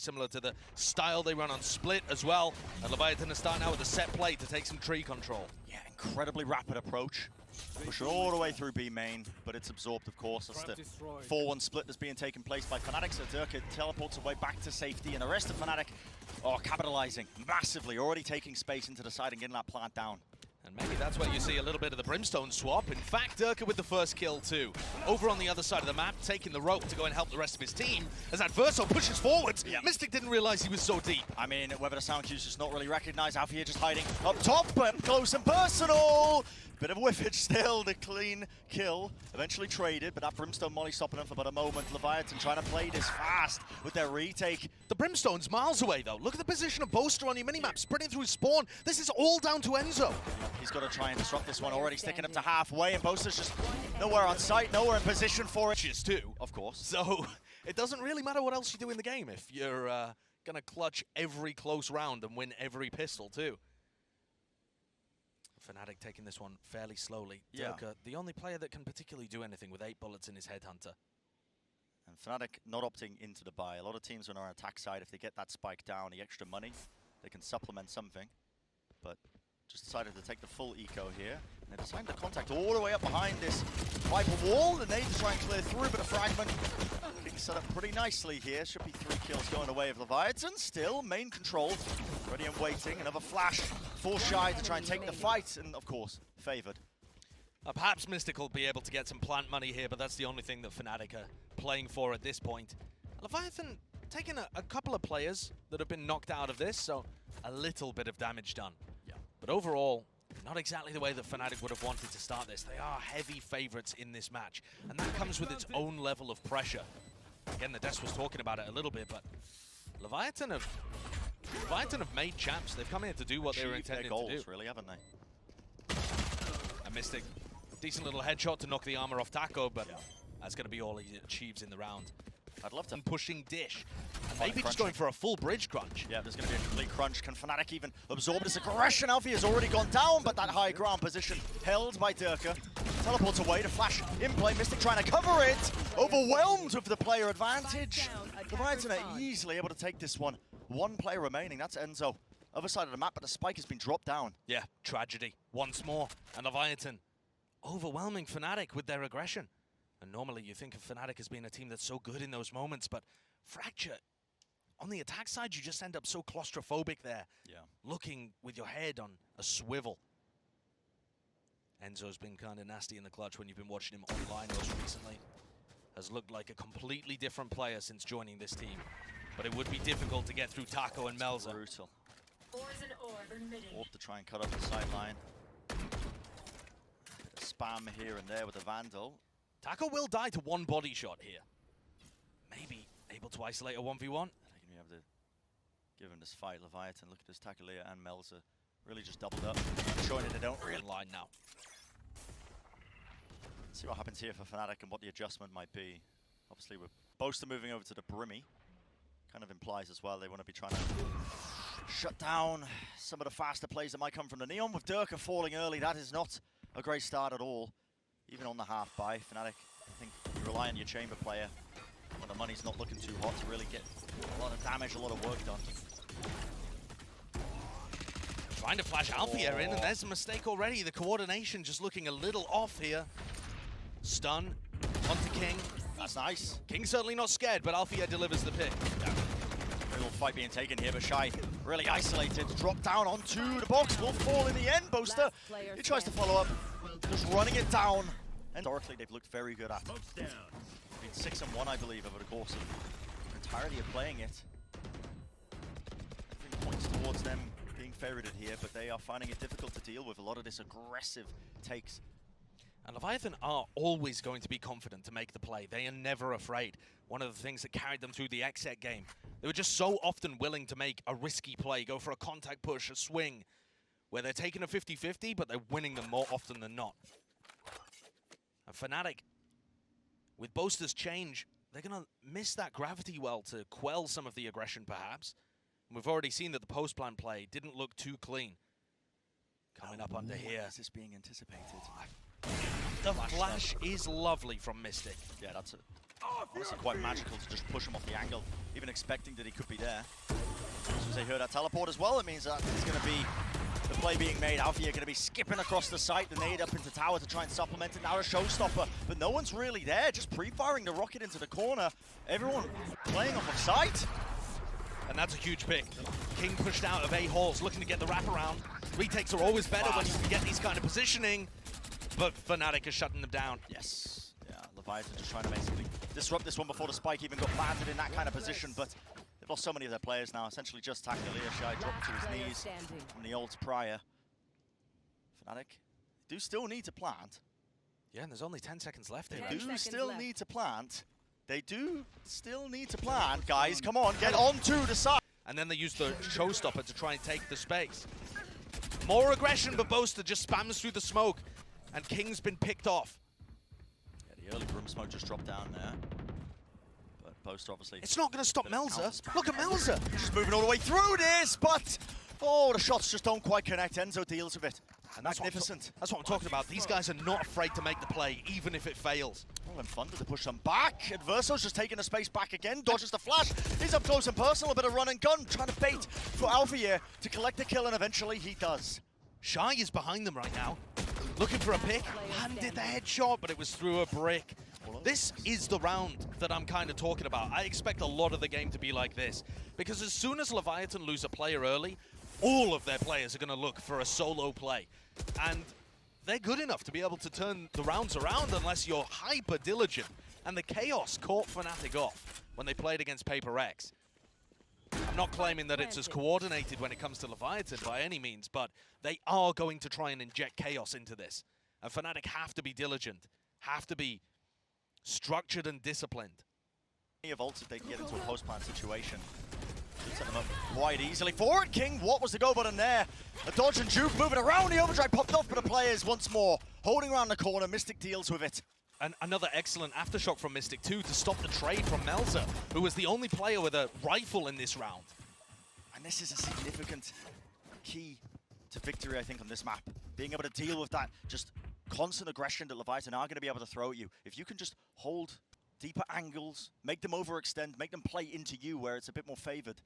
similar to the style they run on Split as well. And Leviatán is starting out with a set play to take some tree control. Yeah, incredibly rapid approach. Push it all the way through B main, but it's absorbed, of course. That's the 4-1 split that's being taken place by Fnatic. So Durka teleports away back to safety, and the rest of Fnatic are capitalizing massively, already taking space into the side and getting that plant down. And maybe that's where you see a little bit of the Brimstone swap. In fact, Durka with the first kill too. Over on the other side of the map, taking the rope to go and help the rest of his team as Adverso pushes forward. Yep. Mystic didn't realize he was so deep. I mean, whether the sound cue's just not really recognized, Alfia just hiding up top, but close and personal. Bit of whiffage still, the clean kill. Eventually traded, but that Brimstone molly stopping him for about a moment. Leviatán trying to play this fast with their retake. The Brimstone's miles away though. Look at the position of Boaster on your minimap, sprinting through spawn. This is all down to Enzo. He's got to try and disrupt this one, already sticking up to halfway, and Boaster's just nowhere on site, nowhere in position for it. Just too, of course. So it doesn't really matter what else you do in the game if you're gonna clutch every close round and win every pistol too. Fnatic taking this one fairly slowly. Yeah. Durka, the only player that can particularly do anything with 8 bullets in his Headhunter. And Fnatic not opting into the buy. A lot of teams on our attack side, if they get that spike down, the extra money, they can supplement something. But just decided to take the full eco here. And they decided to contact all the way up behind this Viper wall. The nade to try and clear through, but a fragment being set up pretty nicely here. Should be 3 kills going away of Leviatán. Still, main control, ready and waiting. Another flash for Shy to try and take the fight, and of course, favored. Perhaps Mystic will be able to get some plant money here, but that's the only thing that Fnatic are playing for at this point. Leviatán taking a couple of players that have been knocked out of this, so a little bit of damage done. Yeah. But overall, not exactly the way that Fnatic would have wanted to start this. They are heavy favorites in this match, and that comes with its own level of pressure. Again, the Des was talking about it a little bit, but Leviatán have made champs. They've come here to do what they were intending goals, to do. Really, haven't they? And Mystic, decent little headshot to knock the armor off Taco, but that's going to be all he achieves in the round. I'd love to. And pushing Dish. And maybe just going for a full bridge crunch. Yeah, there's going to be a complete crunch. Can Fnatic even absorb this aggression? Alfie has already gone down, but that high ground position held by Durka. Teleports away to flash in play. Mystic trying to cover it. Overwhelmed with the player advantage. Leviatán are easily able to take this one. 1 player remaining, that's Enzo. Other side of the map, but the spike has been dropped down. Yeah, tragedy. Once more. And Leviatán overwhelming Fnatic with their aggression. And normally you think of Fnatic as being a team that's so good in those moments, but Fracture, on the attack side, you just end up so claustrophobic there. Yeah. Looking with your head on a swivel. Enzo's been kind of nasty in the clutch when you've been watching him online most recently. Has looked like a completely different player since joining this team. But it would be difficult to get through Taco and Melza. Brutal. Orb to try and cut off the sideline. Spam here and there with the Vandal. Taco will die to 1 body shot here. Maybe able to isolate a 1v1. I think we have to give him this fight. Leviatán, look at this Takalea and Melza. Really just doubled up. Showing that they don't really line now. Let's see what happens here for Fnatic and what the adjustment might be. Obviously, with Boaster moving over to the Brimmy. Kind of implies as well they want to be trying to shut down some of the faster plays that might come from the Neon. With Durka falling early, that is not a great start at all. Even on the half buy, Fnatic, I think you rely on your chamber player when the money's not looking too hot to really get a lot of damage, a lot of work done. Trying to flash Alfia in, and there's a mistake already. The coordination just looking a little off here. Stun onto King. That's nice. King certainly not scared, but Alfia delivers the pick. Yeah. Little fight being taken here, but Shy really isolated. Drop down onto the box, will fall in the end. Boaster, he tries to follow up, just running it down. And historically, they've looked very good at it. Been 6-1, I believe, over the course of the entirety of playing it. Everything points towards them being favorited here, but they are finding it difficult to deal with a lot of this aggressive takes. And Leviatán are always going to be confident to make the play. They are never afraid. One of the things that carried them through the exit game. They were just so often willing to make a risky play, go for a contact push, a swing, where they're taking a 50-50, but they're winning them more often than not. And Fnatic, with Boaster's change, they're going to miss that gravity well to quell some of the aggression, perhaps. And we've already seen that the post-plant play didn't look too clean. Coming up under here. Is this being anticipated? The flash is lovely from Mystic. Yeah, that's honestly quite magical to just push him off the angle. even expecting that he could be there. As soon as they heard that teleport as well, it means that it's going to be the play being made. Alfia going to be skipping across the site, the nade up into tower to try and supplement it. Now a showstopper, but no one's really there. Just pre-firing the rocket into the corner. Everyone playing off of sight. And that's a huge pick. King pushed out of A halls, looking to get the wraparound. Retakes are always better when you can get these kind of positioning, but Fnatic is shutting them down. Yes. Yeah, Leviatán just trying to basically disrupt this one before the spike even got planted in that kind of position, but they've lost so many of their players now. Essentially just Takelia Shy dropped to his knees from the ults prior. Fnatic do still need to plant. Yeah, and there's only 10 seconds left here. They do still need to plant. They do still need to plant. Guys, come on, get onto the side. And then they use the showstopper to try and take the space. More aggression, but Boaster just spams through the smoke. And King's been picked off. Yeah, the early room smoke just dropped down there. But Boaster obviously... It's not going to stop Melza. Look at Melza. Just moving all the way through this, but... Oh, the shots just don't quite connect. Enzo deals with it. And that's magnificent. That's what I'm talking about. These guys are not afraid to make the play, even if it fails. Oh, and Thunder to push them back. Adverso's just taking the space back again. Dodges the flash. He's up close and personal. A bit of run and gun. Trying to bait for Alfia to collect the kill, and eventually he does. Shy is behind them right now. Looking for a pick. Landed the headshot, but it was through a brick. This is the round that I'm kind of talking about. I expect a lot of the game to be like this. Because as soon as Leviatán lose a player early, all of their players are going to look for a solo play. And they're good enough to be able to turn the rounds around unless you're hyper diligent. And the chaos caught Fnatic off when they played against Paper X. I'm not claiming that it's as coordinated when it comes to Leviatán by any means, but they are going to try and inject chaos into this. And Fnatic have to be diligent, have to be structured and disciplined. Of ults if they can get into a post-plant situation. Should set them up quite easily. Forward King, what was the go button there? A dodge and juke moving around, the overdrive popped off, but the players once more holding around the corner. Mystic deals with it. And another excellent aftershock from Mystic too to stop the trade from Melza, who was the only player with a rifle in this round. And this is a significant key to victory, I think, on this map. Being able to deal with that just constant aggression that Leviatán are going to be able to throw at you. If you can just hold deeper angles, make them overextend, make them play into you where it's a bit more favored,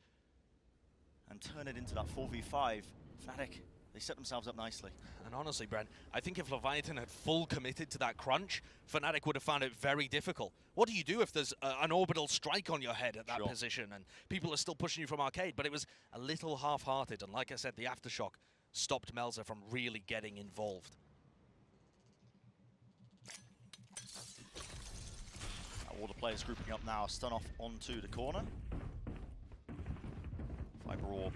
and turn it into that 4v5, Fnatic, they set themselves up nicely. And honestly, Brent, I think if Leviatán had full committed to that crunch, Fnatic would have found it very difficult. What do you do if there's an orbital strike on your head at that position and people are still pushing you from arcade? But it was a little half-hearted, and like I said, the aftershock stopped Melza from really getting involved. All the players grouping up now, stun off onto the corner. Viper Orb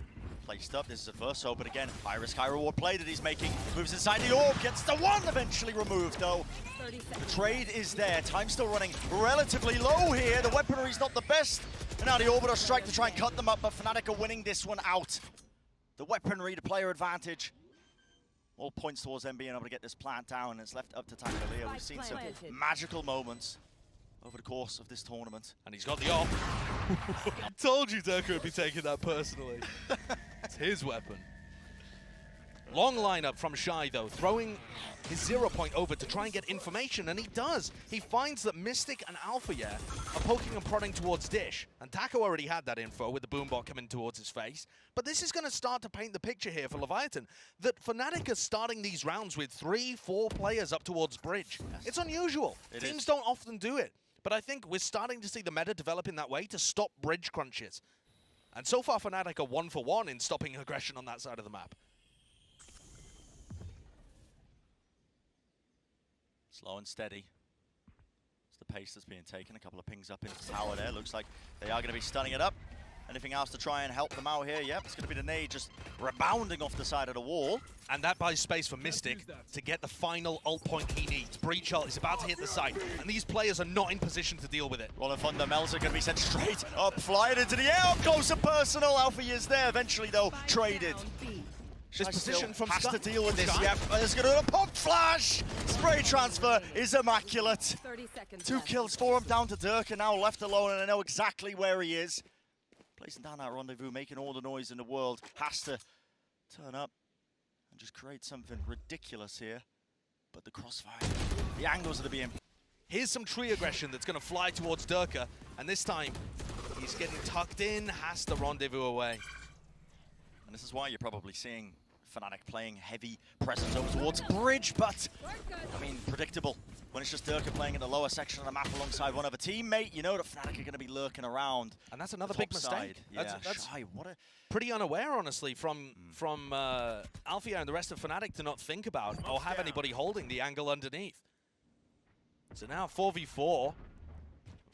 placed up, this is Adverso, but again, high risk, high reward play that he's making. Moves inside the orb, gets the one, eventually removed though. The trade is there, time still running relatively low here. The weaponry's not the best. And now the orbital strike to try and cut them up, but Fnatic are winning this one out. The weaponry, the player advantage. All points towards them being able to get this plant down, and it's left up to Takelia. We've seen some magical moments over the course of this tournament. And he's got the op. I told you Durka would be taking that personally. It's his weapon. Long lineup from Shy though, throwing his 0 point over to try and get information, and he does. He finds that Mystic and Alpha are poking and prodding towards Dish, and Taco already had that info with the boombot coming towards his face. But this is going to start to paint the picture here for Leviatán, that Fnatic are starting these rounds with 3-4 players up towards bridge. Yes. It's unusual. Teams don't often do it. But I think we're starting to see the meta develop in that way to stop bridge crunches. And so far, Fnatic are 1 for 1 in stopping aggression on that side of the map. Slow and steady. It's the pace that's being taken. A couple of pings up into the tower there. Looks like they are going to be stunning it up. Anything else to try and help them out here? Yep, it's going to be the nade just rebounding off the side of the wall. And that buys space for Mystic to get the final ult point he needs. Breach ult is about to hit the site, and these players are not in position to deal with it. Rolling Thunder, Melza going to be sent straight up, flying into the air, up close and personal. Alpha is there, eventually though, traded. This position from has to deal with this, yep. There's going to be a pop flash! Spray transfer is immaculate. 2 kills for him, down to Durka, now left alone, and I know exactly where he is. Placing down that rendezvous, making all the noise in the world, has to turn up and just create something ridiculous here. But the crossfire, the angles that are being... Here's some tree aggression that's going to fly towards Durka, and this time, He's getting tucked in, has to rendezvous away. And this is why you're probably seeing Fnatic playing heavy presence over towards bridge, but, I mean, predictable. When it's just Durka playing in the lower section of the map alongside one of a teammate, you know that Fnatic are going to be lurking around. And that's another big mistake. Yeah, that's Shy, what a... pretty unaware, honestly, from Alfia and the rest of Fnatic to not think about or have anybody holding the angle underneath. So now 4v4,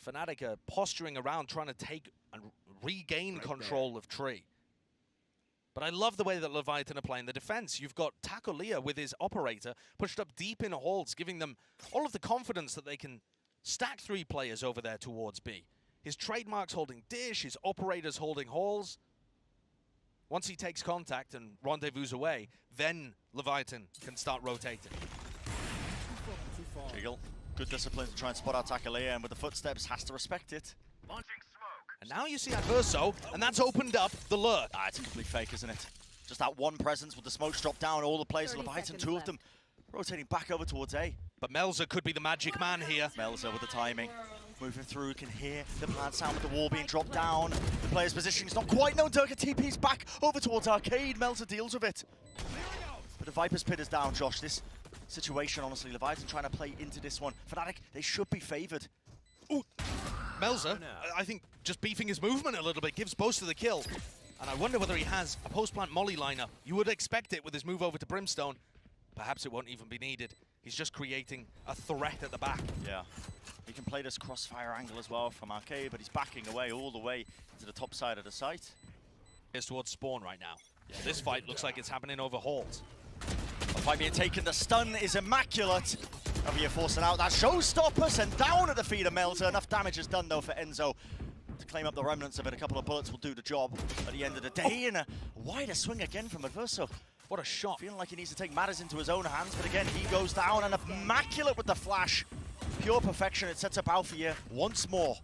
Fnatic are posturing around trying to take and regain control of Tree. But I love the way that Leviatán are playing the defense. You've got Tacolia with his operator pushed up deep in halls, giving them all of the confidence that they can stack 3 players over there towards B. His trademark's holding dish, his operator's holding halls. Once he takes contact and rendezvous away, then Leviatán can start rotating. Jiggle, good discipline to try and spot out Tacolia, and with the footsteps, has to respect it. And now you see Adverso, and that's opened up the lurk. Ah, it's a complete fake, isn't it? Just that one presence with the smokes drop down, all the players of Leviatán, 2 of them rotating back over towards A. But Melza could be the magic man here. Melza with the timing. Moving through, can hear the plant sound with the wall being dropped down. The player's position is not quite known. Durka TP's back over towards Arcade. Melza deals with it. But the Viper's Pit is down, Josh. This situation, honestly, Leviatán trying to play into this one. Fnatic, they should be favoured. Ooh. Melza, I think, just beefing his movement a little bit, gives Boaster the kill. And I wonder whether he has a post-plant molly lineup. You would expect it with his move over to Brimstone. Perhaps it won't even be needed. He's just creating a threat at the back. Yeah. He can play this crossfire angle as well from Arcade, but he's backing away all the way to the top side of the site. Here's towards spawn right now. Yeah, this fight looks like it's happening over halls. The fight being taken, the stun is immaculate. Javier forcing out that showstopper, sent down at the feet of Melza. Enough damage is done though for Enzo to claim up the remnants of it. A couple of bullets will do the job at the end of the day. And a wider swing again from Adverso. What a shot. Feeling like he needs to take matters into his own hands, but again, he goes down, and immaculate with the flash. Pure perfection, it sets up Alfia once more.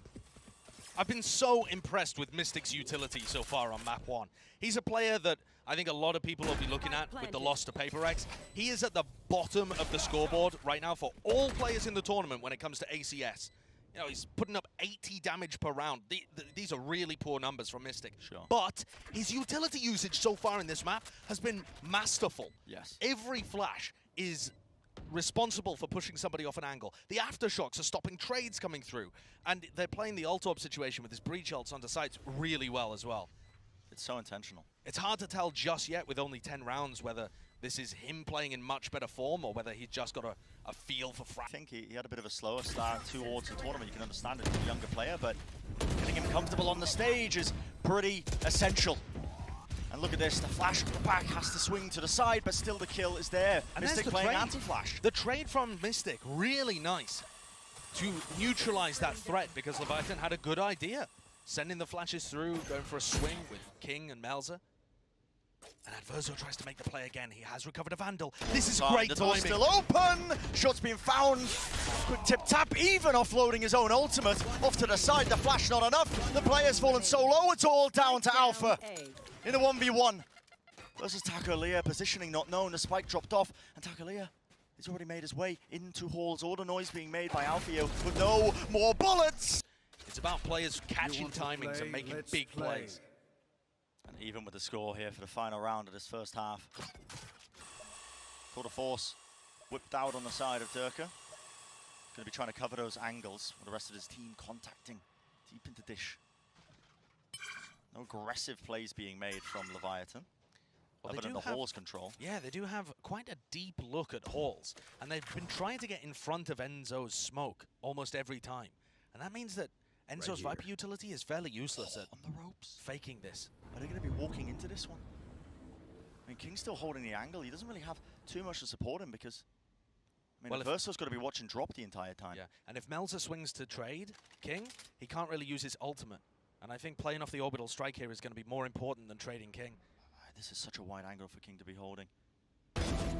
I've been so impressed with Mystic's utility so far on map 1. He's a player that I think a lot of people will be looking at with the loss to PaperX. He is at the bottom of the scoreboard right now for all players in the tournament when it comes to ACS. You know, he's putting up 80 damage per round. These are really poor numbers from Mystic. Sure. But his utility usage so far in this map has been masterful. Yes. Every flash is responsible for pushing somebody off an angle. The aftershocks are stopping trades coming through. And they're playing the ult-orb situation with his breach ults onto sites really well as well. It's so intentional. It's hard to tell just yet with only 10 rounds whether this is him playing in much better form or whether he's just got a feel for I think he had a bit of a slower start towards the tournament. You can understand it, he's a younger player, but getting him comfortable on the stage is pretty essential. And look at this, the flash at the back has to swing to the side, but still the kill is there. And Mystic playing anti-flash. The trade from Mystic, really nice to neutralize that threat because Leviatán had a good idea. Sending the flashes through, going for a swing with King and Melza. And Adverso tries to make the play again. He has recovered a Vandal. This is great the timing. Door's still open. Shot's being found. Quick tip-tap, even offloading his own ultimate. Off to the side, the flash not enough. The player's fallen so low, it's all down to Alpha. In a 1v1. Versus Tacolia, positioning not known. The spike dropped off, and Tacolia has already made his way into halls. All the noise being made by Alfio with no more bullets. It's about players catching timings and making big plays. And even with the score here for the final round of this first half. Tour de force whipped out on the side of Durka. Going to be trying to cover those angles with the rest of his team contacting deep into dish. No aggressive plays being made from Leviatán. Well, other than the halls control. Yeah, they do have quite a deep look at halls. And they've been trying to get in front of Enzo's smoke almost every time. And that means that Enzo's Viper utility is fairly useless at on the ropes. Faking this. Are they going to be walking into this one? I mean, King's still holding the angle. He doesn't really have too much to support him because, I mean, Adverso's got to be watching drop the entire time. Yeah, and if Melza swings to trade King, he can't really use his ultimate. And I think playing off the orbital strike here is going to be more important than trading King. This is such a wide angle for King to be holding.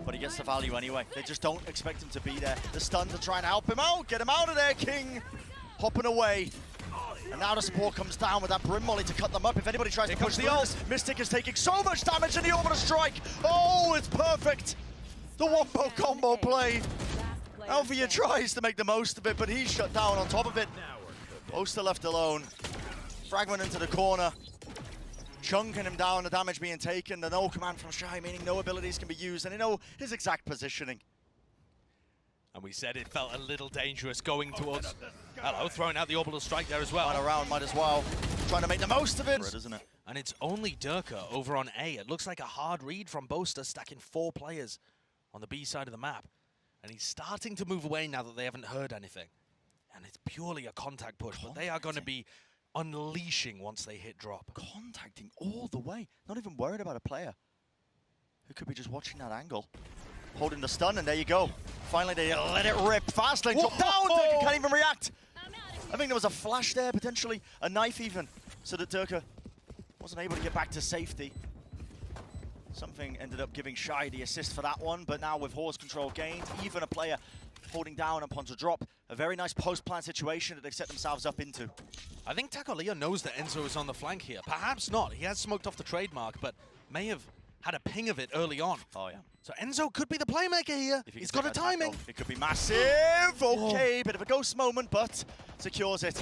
But he gets the value anyway. They just don't expect him to be there. The stuns are trying to help him out. Get him out of there, King. Hopping away. And now the support comes down with that Brim Molly to cut them up. If anybody tries to push the ult, Mystic is taking so much damage in the orbital strike. Oh, it's perfect. The wombo combo play. Alfia tries to make the most of it, but he's shut down on top of it. Boaster left alone. Fragment into the corner. Chunking him down, the damage being taken. The no command from Shy, meaning no abilities can be used. And they know his exact positioning. And we said it felt a little dangerous going towards... Hello, throwing out the orbital strike there as well. Right around, might as well. Trying to make the most of it. Isn't it? And it's only Durka over on A. It looks like a hard read from Boaster, stacking 4 players on the B side of the map. And he's starting to move away now that they haven't heard anything. And it's purely a contact push, but they are going to be unleashing once they hit drop. Contacting all the way. Not even worried about a player who could be just watching that angle. Holding the stun, and there you go. Finally, they let it rip. Fastlane drop down. Durka can't even react. I think there was a flash there, potentially a knife even, so that Durka wasn't able to get back to safety. Something ended up giving Shy the assist for that one, but now with horse control gained, even a player holding down upon to drop, a very nice post-plan situation that they've set themselves up into. I think Taco Leo knows that Enzo is on the flank here. Perhaps not. He has smoked off the trademark, but may have had a ping of it early on. Oh, yeah. So Enzo could be the playmaker here. He's got a timing. It could be massive. Okay, bit of a ghost moment, but secures it.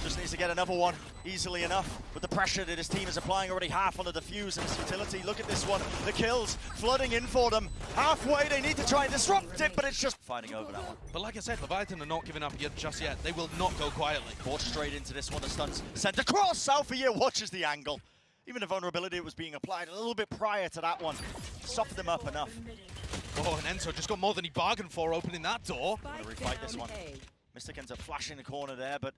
Just needs to get another one easily enough. With the pressure that his team is applying, already half on the defuse and his utility. Look at this one. The kills flooding in for them. Halfway, they need to try and disrupt it, but it's just fighting over that one. But like I said, Leviatán are not giving up yet, just yet. They will not go quietly. Brought straight into this one. The stun's sent across. Alpha watches the angle. Even the vulnerability was being applied a little bit prior to that one. Softened them up enough. Oh, and Enzo just got more than he bargained for opening that door. Gonna refight this one. Mystic ends up flashing the corner there, but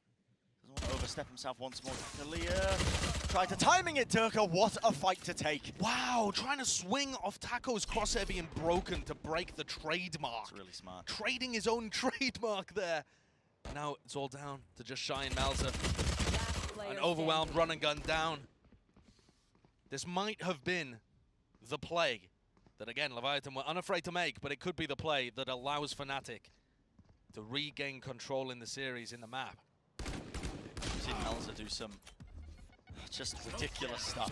doesn't want to overstep himself once more. Talia tried to timing it, Durka. What a fight to take. Wow, trying to swing off Taco's crosshair being broken to break the trademark. That's really smart. Trading his own trademark there. Now it's all down to just Shy and Malza. An overwhelmed run and gun down. This might have been the play that, again, Leviatán were unafraid to make, but it could be the play that allows Fnatic to regain control in the series, in the map. We've seen Malza do some just ridiculous stuff.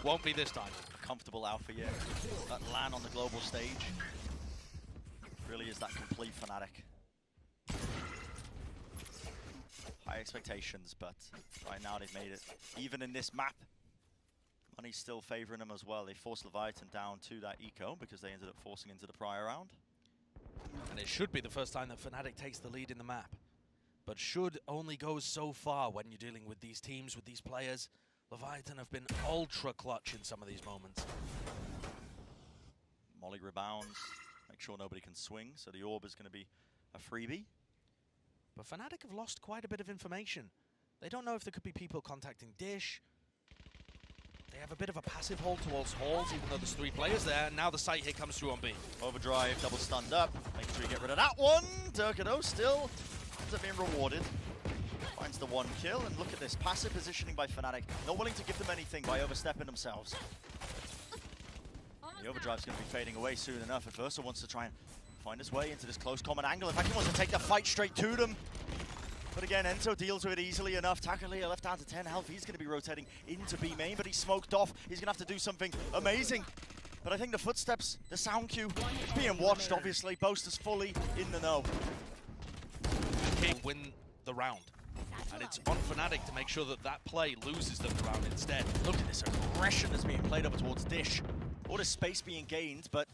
Won't be this time. Comfortable Alpha, yeah. That LAN on the global stage really is that complete Fnatic. High expectations, but right now they've made it. Even in this map, money's still favoring them as well. They forced Leviatán down to that eco because they ended up forcing into the prior round. And it should be the first time that Fnatic takes the lead in the map. But should only go so far when you're dealing with these teams, with these players. Leviatán have been ultra clutch in some of these moments. Molly rebounds, make sure nobody can swing, so the orb is going to be a freebie. But Fnatic have lost quite a bit of information. They don't know if there could be people contacting Dish. They have a bit of a passive hold towards Halls, even though there's 3 players there. And now the sight hit comes through on B. Overdrive, double stunned up. Making sure you get rid of that one. Durka though still ends up being rewarded. Finds the 1 kill, and look at this. Passive positioning by Fnatic. Not willing to give them anything by overstepping themselves. The overdrive's going to be fading away soon enough. If Versa wants to try and find his way into this close common angle. In fact, he wants to take the fight straight to them. But again, Enzo deals with it easily enough. Takalea left down to 10 health. He's going to be rotating into B main, but he's smoked off. He's going to have to do something amazing. But I think the footsteps, the sound cue, is being watched, obviously. Boaster's fully in the know. King win the round. And it's on Fnatic to make sure that that play loses them the round instead. Look at this aggression that's being played over towards Dish. All this space being gained, but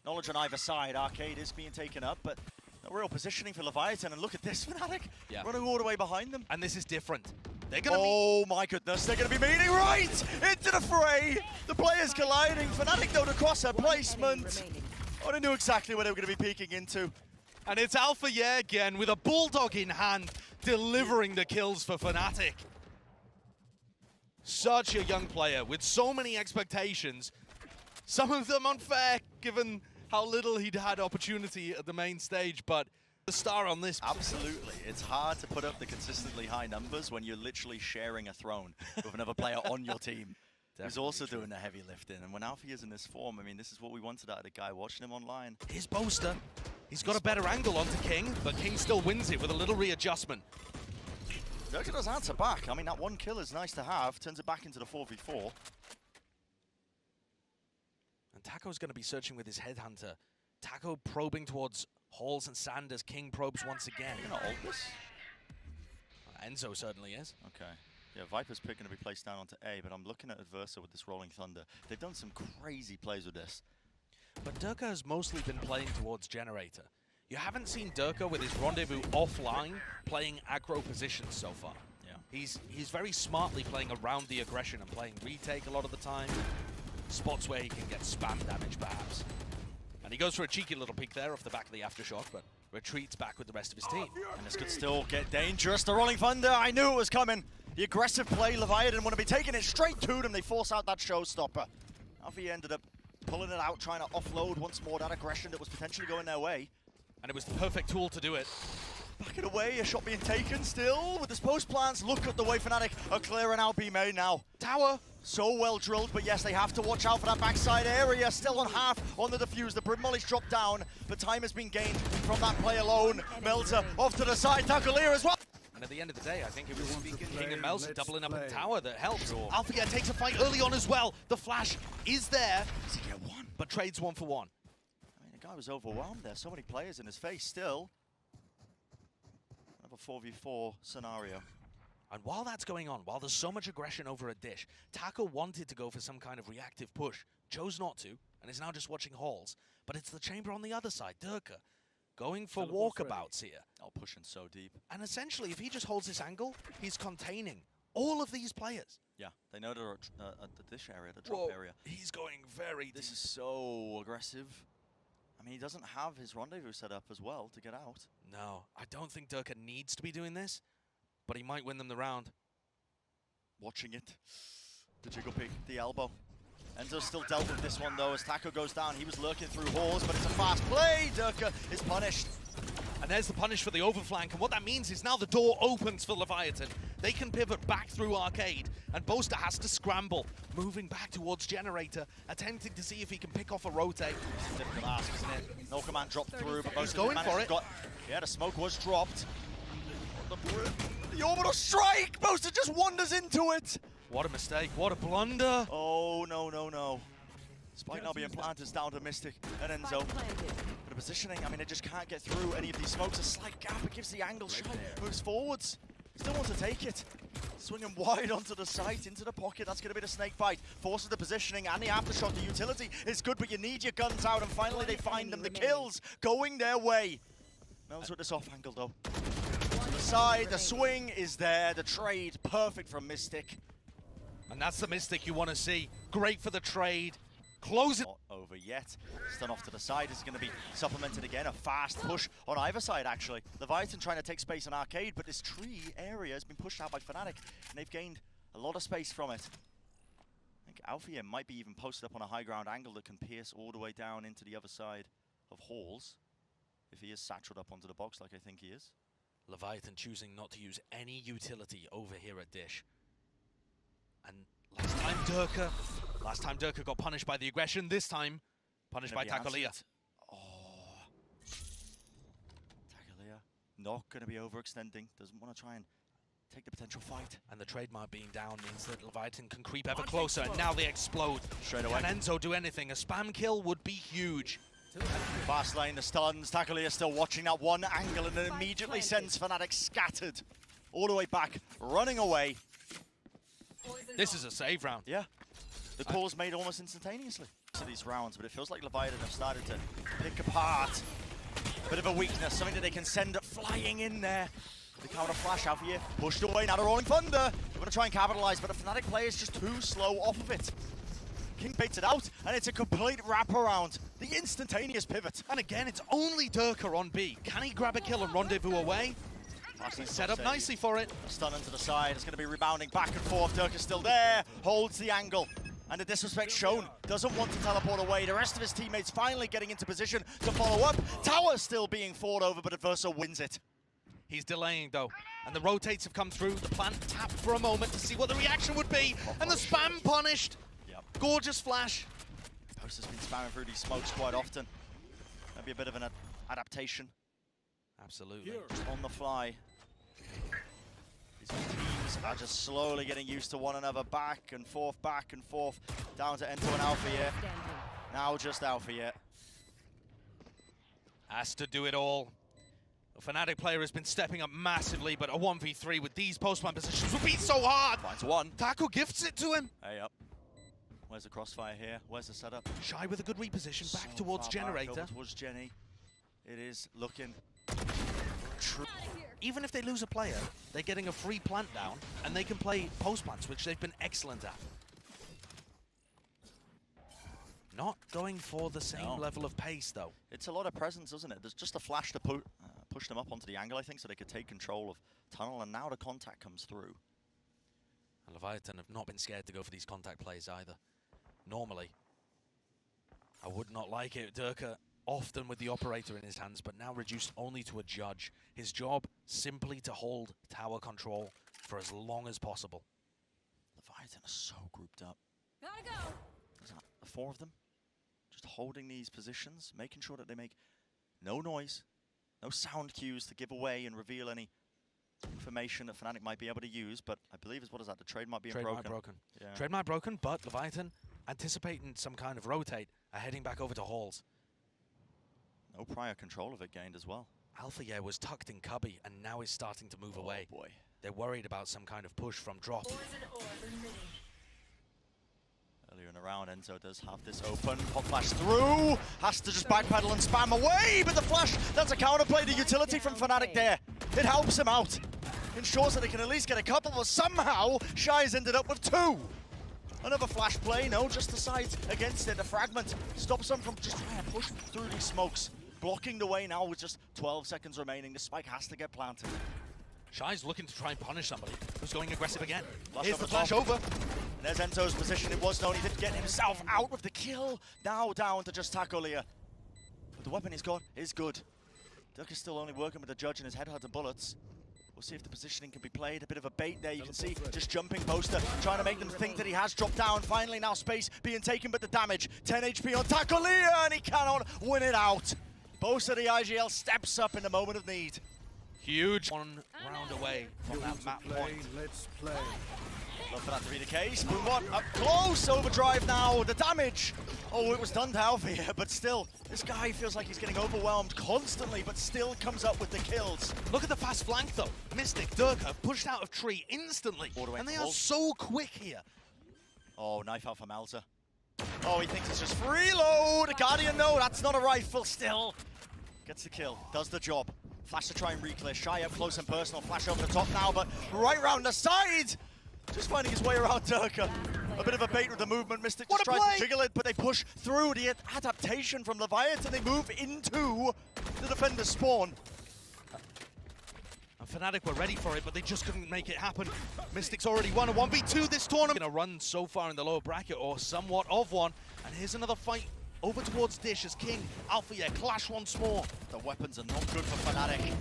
knowledge on either side. Arcade is being taken up, but no real positioning for Leviatán. And look at this, Fnatic running all the way behind them. And this is different. They're gonna oh my goodness, they're going to be meeting right into the fray. The players colliding. Fnatic though across her placement. Oh, they knew exactly what they were going to be peeking into. And it's Alpha again with a bulldog in hand, delivering the kills for Fnatic. Such a young player with so many expectations. Some of them unfair, given how little he'd had opportunity at the main stage, but the star on this. Absolutely. It's hard to put up the consistently high numbers when you're literally sharing a throne with another player on your team. Who's also doing the heavy lifting. And when Alfie is in this form, I mean, this is what we wanted out of the guy watching him online. Here's Boaster. He's got a better angle onto King, but King still wins it with a little readjustment. Durka does answer back. I mean, that 1 kill is nice to have. Turns it back into the 4v4. And Taco's going to be searching with his headhunter. Taco probing towards Halls and Sanders. King probes once again. You're gonna ult this? Enzo certainly is. Okay. Yeah, Viper's pick going to be placed down onto A, but I'm looking at Adversa with this Rolling Thunder. They've done some crazy plays with this. But Durka has mostly been playing towards Generator. You haven't seen Durka with his Rendezvous offline playing aggro positions so far. Yeah. He's very smartly playing around the aggression and playing retake a lot of the time. Spots where he can get spam damage perhaps. And he goes for a cheeky little peek there off the back of the aftershock, but retreats back with the rest of his team. And this could still get dangerous. The Rolling Thunder, I knew it was coming. The aggressive play, Leviatán want to be taking it straight to them. They force out that showstopper. Alfie ended up pulling it out, trying to offload once more that aggression that was potentially going their way. And it was the perfect tool to do it. Back it away, a shot being taken still with his post plans. Look at the way Fnatic are clearing out B main now. Tower, so well drilled, but yes, they have to watch out for that backside area. Still on half on the defuse. The Brim Molly's dropped down, but time has been gained from that play alone. Melter off to the side, Tackleer as well. And at the end of the day, I think it was King and Melzer doubling up in tower that helped. Althea takes a fight early on as well. The flash is there. Does he get one? But trades 1 for 1. I mean, the guy was overwhelmed there. So many players in his face still. Another 4v4 scenario. And while that's going on, while there's so much aggression over a dish, Taco wanted to go for some kind of reactive push, chose not to, and is now just watching halls. But it's the chamber on the other side, Durka, going for walkabouts here. Oh, pushing so deep. And essentially, if he just holds this angle, he's containing all of these players. Yeah, they know they're at the dish area, the drop area. He's going very deep. This is so aggressive. I mean, he doesn't have his rendezvous set up as well to get out. No, I don't think Durka needs to be doing this, but he might win them the round. Watching it. The jiggle pick, the elbow. Enzo's still dealt with this one though as Taco goes down. He was lurking through halls, but it's a fast play. Durka is punished. And there's the punish for the overflank, and what that means is now the door opens for Leviatán. They can pivot back through Arcade, and Boaster has to scramble, moving back towards Generator, attempting to see if he can pick off a rotate. It's a difficult ask, isn't it? No command dropped through, but Boaster going for it. Yeah, the smoke was dropped. The orbital strike! Boaster just wanders into it! What a mistake, what a blunder! Oh, no, no, no. Spike now being planted is down to Mystic and Enzo. But the positioning, I mean, it just can't get through any of these smokes. A slight gap, it gives the angle shot, moves forwards. Still wants to take it. Swinging wide onto the site, into the pocket. That's going to be the snake bite. Forces the positioning and the aftershock. The utility is good, but you need your guns out. And finally they find them. The kills going their way. Mel's with this off angle though. To the side, the swing is there. The trade, perfect from Mystic. And that's the Mystic you want to see. Great for the trade. Close it. Not over yet. Stun off to the side. This is going to be supplemented again. A fast push on either side, actually. Leviatán trying to take space on Arcade, but this tree area has been pushed out by Fnatic, and they've gained a lot of space from it. I think Alfie might be even posted up on a high ground angle that can pierce all the way down into the other side of halls, if he is satchelled up onto the box like I think he is. Leviatán choosing not to use any utility over here at Dish. And last time Durka got punished by the aggression, this time punished by Tackleer. Oh. Tackleer not going to be overextending, doesn't want to try and take the potential fight. And the trademark being down means that Leviatán can creep ever closer, and now they explode. Straight away. Can Enzo do anything? A spam kill would be huge. Fast lane, the stuns. Tackleer still watching that one angle, and it immediately sends Fnatic scattered all the way back, running away. This is a save round. Yeah. The call's made almost instantaneously to these rounds, but it feels like Leviatán have started to pick apart a bit of a weakness, something that they can send flying in there. The counter flash out here, pushed away, now the Rolling Thunder. They're going to try and capitalize, but the Fnatic player is just too slow off of it. King baits it out, and it's a complete wraparound. The instantaneous pivot. And again, it's only Durka on B. Can he grab a kill and rendezvous away? He's set up nicely for it. Stun into the side, it's going to be rebounding back and forth. Durka's still there, holds the angle. And the disrespect shown, doesn't want to teleport away. The rest of his teammates finally getting into position to follow up. Tower still being fought over, but Adversa wins it. He's delaying though, and the rotates have come through. The plant tapped for a moment to see what the reaction would be, and the spam punished. Yep. Gorgeous flash. Post has been spamming through these smokes quite often. Maybe a bit of an adaptation. Absolutely. Just on the fly. These teams are just slowly getting used to one another, back and forth, down to Ento and Alpha yet. Now just Alpha yet. Has to do it all. The Fnatic player has been stepping up massively, but a 1v3 with these post-plant positions would be so hard. Finds one. Taco gifts it to him. Hey up. Where's the crossfire here? Where's the setup? Shy with a good reposition, back So towards far Generator. back over towards Jenny. It is looking true. Even if they lose a player, they're getting a free plant down, and they can play post-plants, which they've been excellent at. Not going for the same level of pace, though. It's a lot of presence, isn't it? There's just a flash to push them up onto the angle, I think, so they could take control of tunnel, and now the contact comes through. And Leviatán have not been scared to go for these contact plays either. Normally, I would not like it. Durka often with the operator in his hands, but now reduced only to a judge. His job simply to hold tower control for as long as possible. Leviatán are so grouped up. Gotta go. There's the four of them, just holding these positions, making sure that they make no noise, no sound cues to give away and reveal any information that Fnatic might be able to use. But I believe what is that? The trade might be broken. Yeah. Trade might broken, but Leviatán anticipating some kind of rotate are heading back over to halls. No prior control of it gained as well. Alpha was tucked in cubby and now is starting to move away. Boy. They're worried about some kind of push from drop. Earlier in the round, Enzo does have this open. Pop flash through. Has to just backpedal and spam away. But the flash, that's a counterplay. The utility from Fnatic there. It helps him out. Ensures that they can at least get a couple. But somehow, Shy's ended up with two. Another flash play. No, just the sides against it. The fragment stops them from just trying to push through these smokes. Blocking the way now with just 12 seconds remaining. The spike has to get planted. Shy's looking to try and punish somebody who's going aggressive again. Flash Here's over the flash top. over. And there's Enzo's position. It was known he didn't get himself out with the kill. Now down to just Taco Leah. But the weapon he's got is good. Duck is still only working with the judge in his headhunt and bullets. We'll see if the positioning can be played. A bit of a bait there. You can see just jumping poster, trying to make them think that he has dropped down. Finally now space being taken, but the damage. 10 HP on Taco Leah, and he cannot win it out. Boaster the IGL steps up in the moment of need. Huge. 1 round away from that map point. Let's play. Love for that to be the case. Boomot up close. Overdrive now. The damage. Oh, it was done to Alpha here, but still, this guy feels like he's getting overwhelmed constantly, but still comes up with the kills. Look at the fast flank, though. Mystic, Durka pushed out of tree instantly. And they are so quick here. Oh, knife out from Alza. Oh, he thinks it's just reload. Guardian, no, that's not a rifle still. Gets the kill. Does the job. Flash to try and reclear. Shy up close and personal. Flash over the top now, but right round the side. Just finding his way around Durka. A bit of a bait with the movement. Mystic just tries to jiggle it, but they push through the adaptation from Leviatán. They move into the defender's spawn. And Fnatic were ready for it, but they just couldn't make it happen. Mystic's already won a 1v2 this tournament. Gonna run so far in the lower bracket, or somewhat of one. And here's another fight over towards Dish as King. Alpha clash once more. The weapons are not good for Fnatic.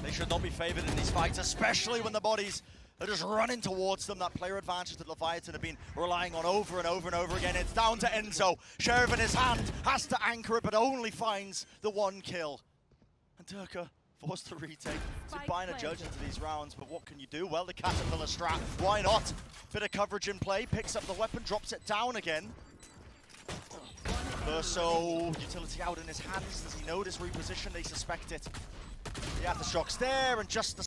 They should not be favored in these fights, especially when the bodies are just running towards them. That player advantage that Leviatán have been relying on over and over and over again. It's down to Enzo. Sheriff in his hand, has to anchor it, but only finds the one kill. And Durka forced to retake. So buying a judge into these rounds, but what can you do? Well, the Caterpillar strat, why not? Bit of coverage in play, picks up the weapon, drops it down again. Verso, utility out in his hands. Does he know this reposition? They suspect it. The aftershocks there, and just the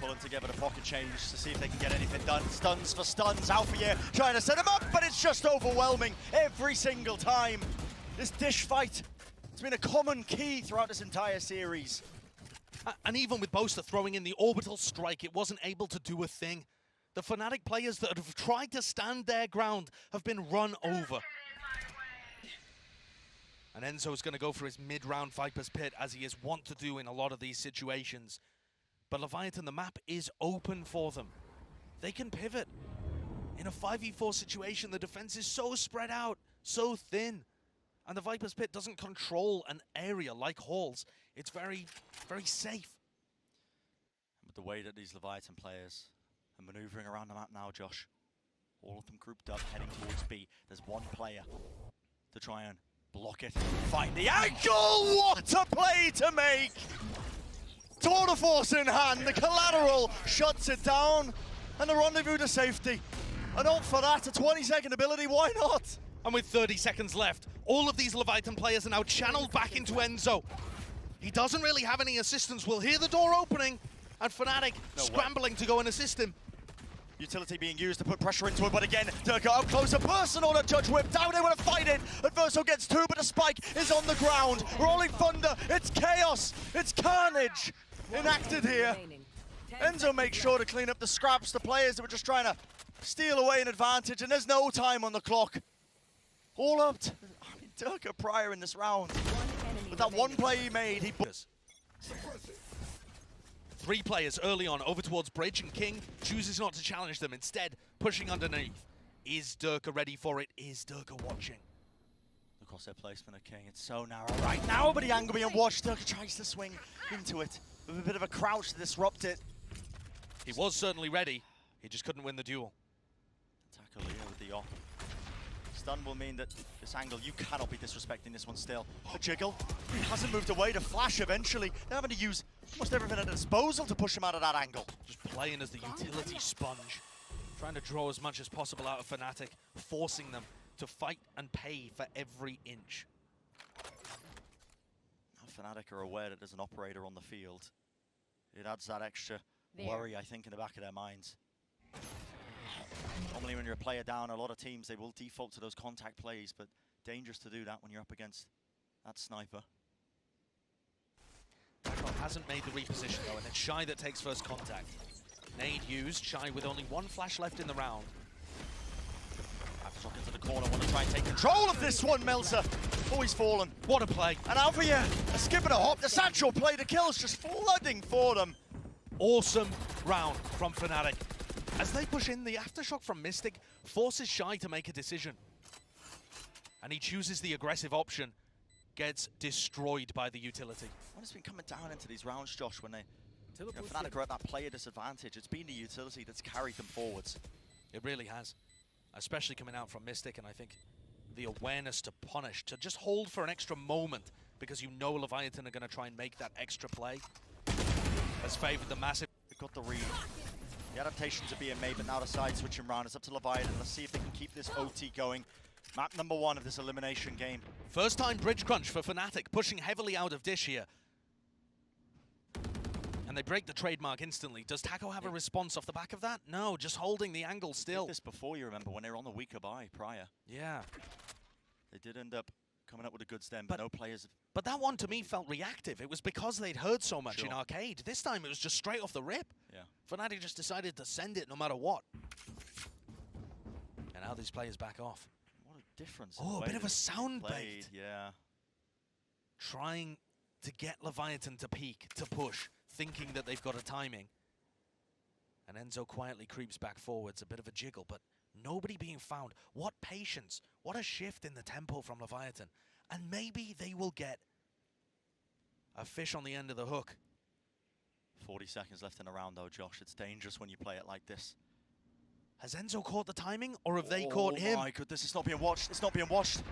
pulling together the pocket change to see if they can get anything done. Stuns for stuns. Alpha trying to set him up, but it's just overwhelming every single time. This Dish fight, it's been a common key throughout this entire series. And even with Boaster throwing in the orbital strike, it wasn't able to do a thing. The Fnatic players that have tried to stand their ground have been run over. And Enzo's going to go for his mid-round Viper's Pit, as he is wont to do in a lot of these situations. But Leviatán, the map is open for them. They can pivot. In a 5v4 situation, the defense is so spread out, so thin. And the Viper's Pit doesn't control an area like halls. It's very, very safe. With the way that these Leviatán players are maneuvering around the map now, Josh, all of them grouped up, heading towards B. There's one player to try and block it, find the angle! What a play to make! Tour de force in hand, the collateral shuts it down, and the rendezvous to safety. And ult for that, a 20-second ability, why not? And with 30 seconds left, all of these Leviatán players are now channeled back into Enzo. He doesn't really have any assistance. We'll hear the door opening, and Fnatic scrambling to go and assist him. Utility being used to put pressure into it, but again, Durka up close, a personal to Judge Whip, down able to fight it. Adverso gets two, but the spike is on the ground. Rolling Thunder, it's chaos, it's carnage enacted here. Enzo makes sure to clean up the scraps, the players that were just trying to steal away an advantage, and there's no time on the clock. All up to, Durka prior in this round. With that one play he made, he... Three players early on over towards Bridge, and King chooses not to challenge them, instead pushing underneath. Is Durka ready for it? Is Durka watching? Across their placement of King, it's so narrow right now, but the angle being watched. Durka tries to swing into it with a bit of a crouch to disrupt it. He was certainly ready, he just couldn't win the duel. Tackle here with the off. Stun will mean that this angle, you cannot be disrespecting this one still. The jiggle, he hasn't moved away to flash eventually. They're having to use almost everything at their disposal to push him out of that angle. Just playing as the utility sponge, trying to draw as much as possible out of Fnatic, forcing them to fight and pay for every inch. Now Fnatic are aware that there's an operator on the field. It adds that extra worry, I think, in the back of their minds. Normally when you're a player down, a lot of teams, they will default to those contact plays, but dangerous to do that when you're up against that sniper. Hasn't made the reposition though, and it's Shy that takes first contact. Nade used, Shy with only one flash left in the round. Aftershock into the corner, want to try and take control of this one, Melzer. Oh, he's fallen. What a play. And Alvia, a skip and a hop, the satchel play, the kills just flooding for them. Awesome round from Fnatic. As they push in, the Aftershock from Mystic forces Shy to make a decision. And he chooses the aggressive option, gets destroyed by the utility. What has been coming down into these rounds, Josh, when they Fnatic are at that player disadvantage? It's been the utility that's carried them forwards. It really has, especially coming out from Mystic, and I think the awareness to punish, to just hold for an extra moment, because you know Leviatán are going to try and make that extra play, has favored the massive. They've got the read. The adaptations are being made, but now the side switching round. It's up to Leviatán. Let's see if they can keep this OT going. Map number 1 of this elimination game. First time bridge crunch for Fnatic, pushing heavily out of dish here. And they break the trademark instantly. Does Taco have a response off the back of that? No, just holding the angle still. Did this before, you remember, when they were on the weaker buy prior. Yeah. They did end up coming up with a good stem, but no players... But that one, to me, felt reactive. It was because they'd heard so much in Arcade. This time, it was just straight off the rip. Yeah. Fnatic just decided to send it no matter what. And now these players back off. What a difference. Oh, a bit of a sound bait. Yeah. Trying to get Leviatán to peek, to push, thinking that they've got a timing. And Enzo quietly creeps back forwards, a bit of a jiggle, but nobody being found. What patience, what a shift in the tempo from Leviatán. And maybe they will get a fish on the end of the hook. 40 seconds left in a round though, Josh. It's dangerous when you play it like this. Has Enzo caught the timing, or have they caught him? Oh my goodness, it's not being watched. It's not being watched.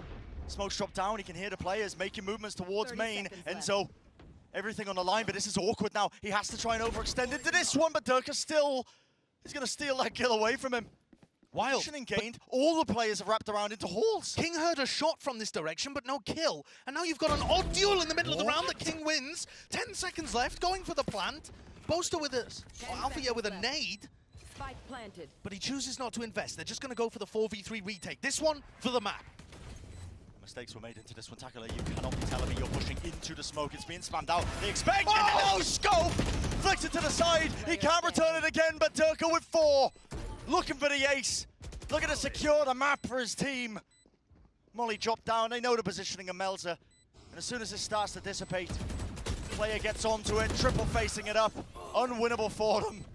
Smoke's dropped down. He can hear the players making movements towards main. Enzo, everything on the line, but this is awkward now. He has to try and overextend into this one, but Durka still is going to steal that kill away from him. Wild. Gained. All the players have wrapped around into halls. King heard a shot from this direction, but no kill. And now you've got an odd duel in the middle of the round that King wins. 10 seconds left, going for the plant. Boaster with Althea with a nade. Spike planted. But he chooses not to invest. They're just going to go for the 4v3 retake. This one for the map. Mistakes were made into this one. Tackler, you cannot be telling me you're pushing into the smoke. It's being spammed out. They expect no scope! Flicks it to the side. He can't return it again, but Durka with 4. Looking for the ace. Looking to secure the map for his team. Molly dropped down. They know the positioning of Melzer. And as soon as this starts to dissipate, player gets onto it, triple facing it up. Unwinnable for them.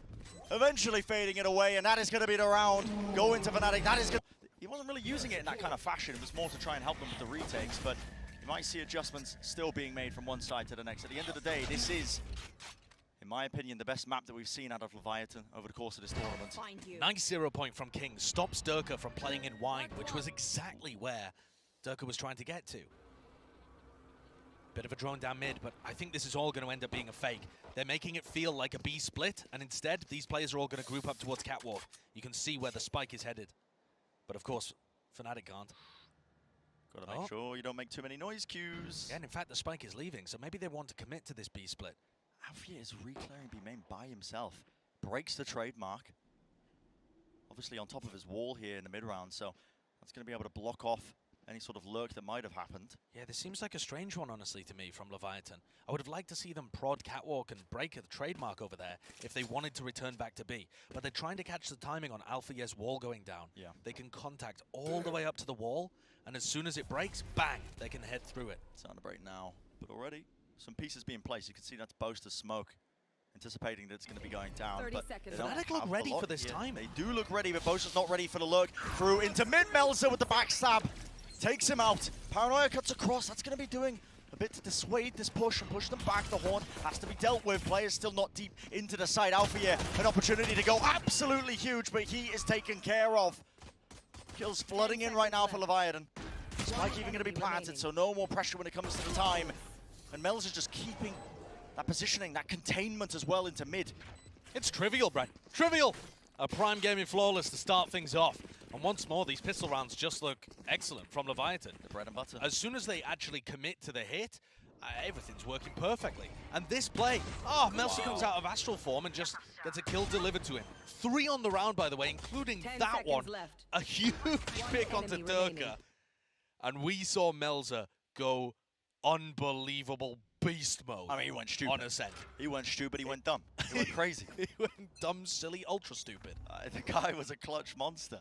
Eventually fading it away, and that is going to be the round. Go into Fnatic. That is good. He wasn't really using it in that kind of fashion. It was more to try and help them with the retakes, but you might see adjustments still being made from one side to the next. At the end of the day, this is, in my opinion, the best map that we've seen out of Leviatán over the course of this tournament. Nice 0 point from King. Stops Durka from playing in wide, which was exactly where Durka was trying to get to. Bit of a drone down mid, but I think this is all going to end up being a fake. They're making it feel like a B split, and instead, these players are all going to group up towards Catwalk. You can see where the spike is headed. But of course, Fnatic can't. Gotta make sure you don't make too many noise cues. Yeah, and in fact, the spike is leaving, so maybe they want to commit to this B split. Alfia is reclearing B main by himself. Breaks the trademark. Obviously on top of his wall here in the mid round, so that's going to be able to block off any sort of lurk that might have happened. Yeah, this seems like a strange one, honestly, to me, from Leviatán. I would have liked to see them prod Catwalk and break the trademark over there if they wanted to return back to B. But they're trying to catch the timing on Alpha's wall going down. Yeah. They can contact all the way up to the wall, and as soon as it breaks, bang, they can head through it. It's on the break now, but already some pieces being placed. You can see that's Boaster's smoke, anticipating that it's going to be going down. 30 but seconds. Fnatic look ready for this time. They do look ready, but Boaster's not ready for the lurk. Through into mid, Melzer with the backstab. Takes him out. Paranoia cuts across. That's going to be doing a bit to dissuade this push and push them back. The horn has to be dealt with. Players still not deep into the side. Alpha, an opportunity to go absolutely huge, but he is taken care of. Kills flooding in right now for Leviatán. Spike even going to be planted, so no more pressure when it comes to the time. And Mel's is just keeping that positioning, that containment as well into mid. It's trivial, Brent. Trivial! A prime gaming flawless to start things off. And once more, these pistol rounds just look excellent from Leviatán. The bread and butter. As soon as they actually commit to the hit, everything's working perfectly. And this play, Melcy comes out of astral form and just gets a kill delivered to him. 3 on the round, by the way, including that one. Left. A huge pick onto Durka. And we saw Melzer go unbelievable beast mode. I mean, he went stupid. On Ascent. He went stupid, he went dumb. He went crazy. He went dumb, silly, ultra stupid. The guy was a clutch monster.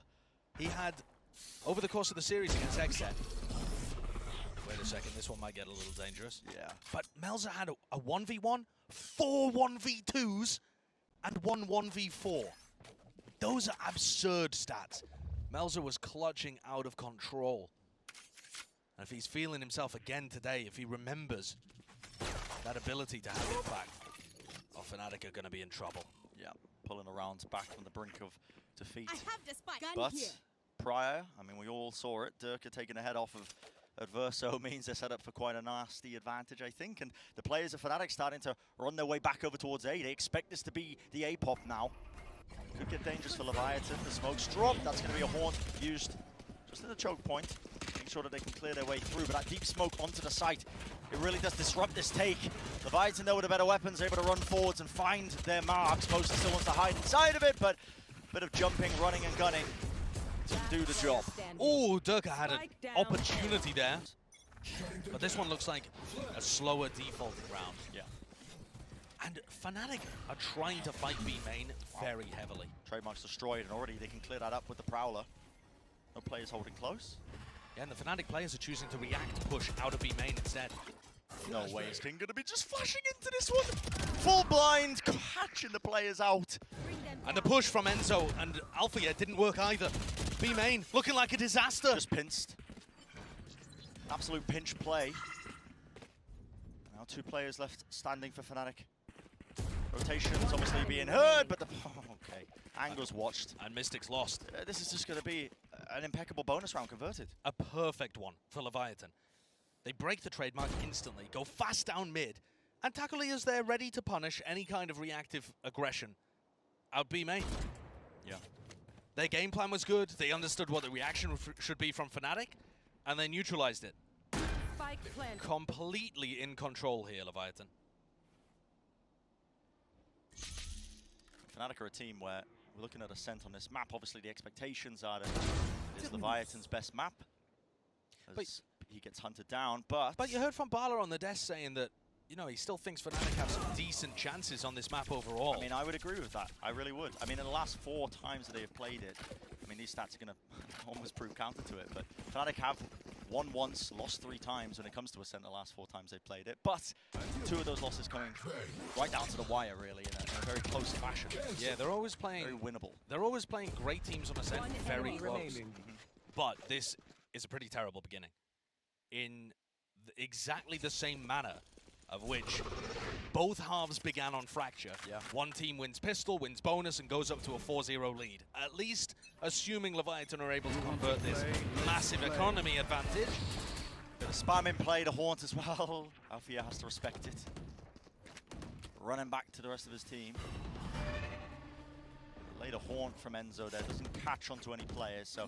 He had, over the course of the series against XZ, wait a second, this one might get a little dangerous. Yeah. But Melzer had a 1v1, 4 1v2s, and 1 1v4. Those are absurd stats. Melzer was clutching out of control. And if he's feeling himself again today, if he remembers that ability to have impact, Fnatic are going to be in trouble. Yeah, pulling around back from the brink of defeat. I have the spike. But prior, I mean, we all saw it. Durka taking a head off of Adverso means they're set up for quite a nasty advantage, I think. And the players of Fnatic starting to run their way back over towards A. They expect this to be the A pop now. Could get dangerous for Leviatán. The smoke's dropped. That's going to be a horn used just in the choke point. Making sure that they can clear their way through. But that deep smoke onto the site, it really does disrupt this take. Leviatán, though, with the better weapons, able to run forwards and find their marks. Boaster still wants to hide inside of it, but a bit of jumping, running, and gunning to do the job. Oh, Durka had an opportunity there. But this one looks like a slower defaulting round. Yeah. And Fnatic are trying to fight B main very heavily. Trademark's destroyed, and already they can clear that up with the Prowler. No players holding close. Yeah, and the Fnatic players are choosing to react, push out of B main instead. No way is King gonna be just flashing into this one. Full blind, catching the players out. And the push from Enzo and Alpha didn't work either. B main looking like a disaster. Just pinched. Absolute pinch play. Now 2 players left standing for Fnatic. Rotations obviously being heard, but the okay. Angles watched. And Mystics lost. This is just going to be an impeccable bonus round converted. A perfect one for Leviatán. They break the trademark instantly, go fast down mid, and Tackle is there ready to punish any kind of reactive aggression out B main. Yeah. Their game plan was good, they understood what the reaction should be from Fnatic, and they neutralized it. Completely in control here, Leviatán. Fnatic are a team where we're looking at Ascent on this map. Obviously, the expectations are that it is Leviatán's best map as he gets hunted down, but you heard from Bala on the desk saying that, you know, he still thinks Fnatic have some decent chances on this map overall. I mean, I would agree with that. I really would. I mean, in the last 4 times that they have played it, I mean, these stats are going to almost prove counter to it, but Fnatic have won once, lost 3 times when it comes to Ascent the last 4 times they've played it, but 2 of those losses coming right down to the wire, really, in a very close fashion. Yeah, they're always playing... Very winnable. They're always playing great teams on Ascent, very close. But this is a pretty terrible beginning. In exactly the same manner of which both halves began on Fracture. Yeah. One team wins pistol, wins bonus, and goes up to a 4-0 lead. At least, assuming Leviatán are able to convert this massive economy advantage. Bit of spam in play to Haunt as well. Alfia has to respect it. Running back to the rest of his team. Later Haunt from Enzo there doesn't catch onto any players, so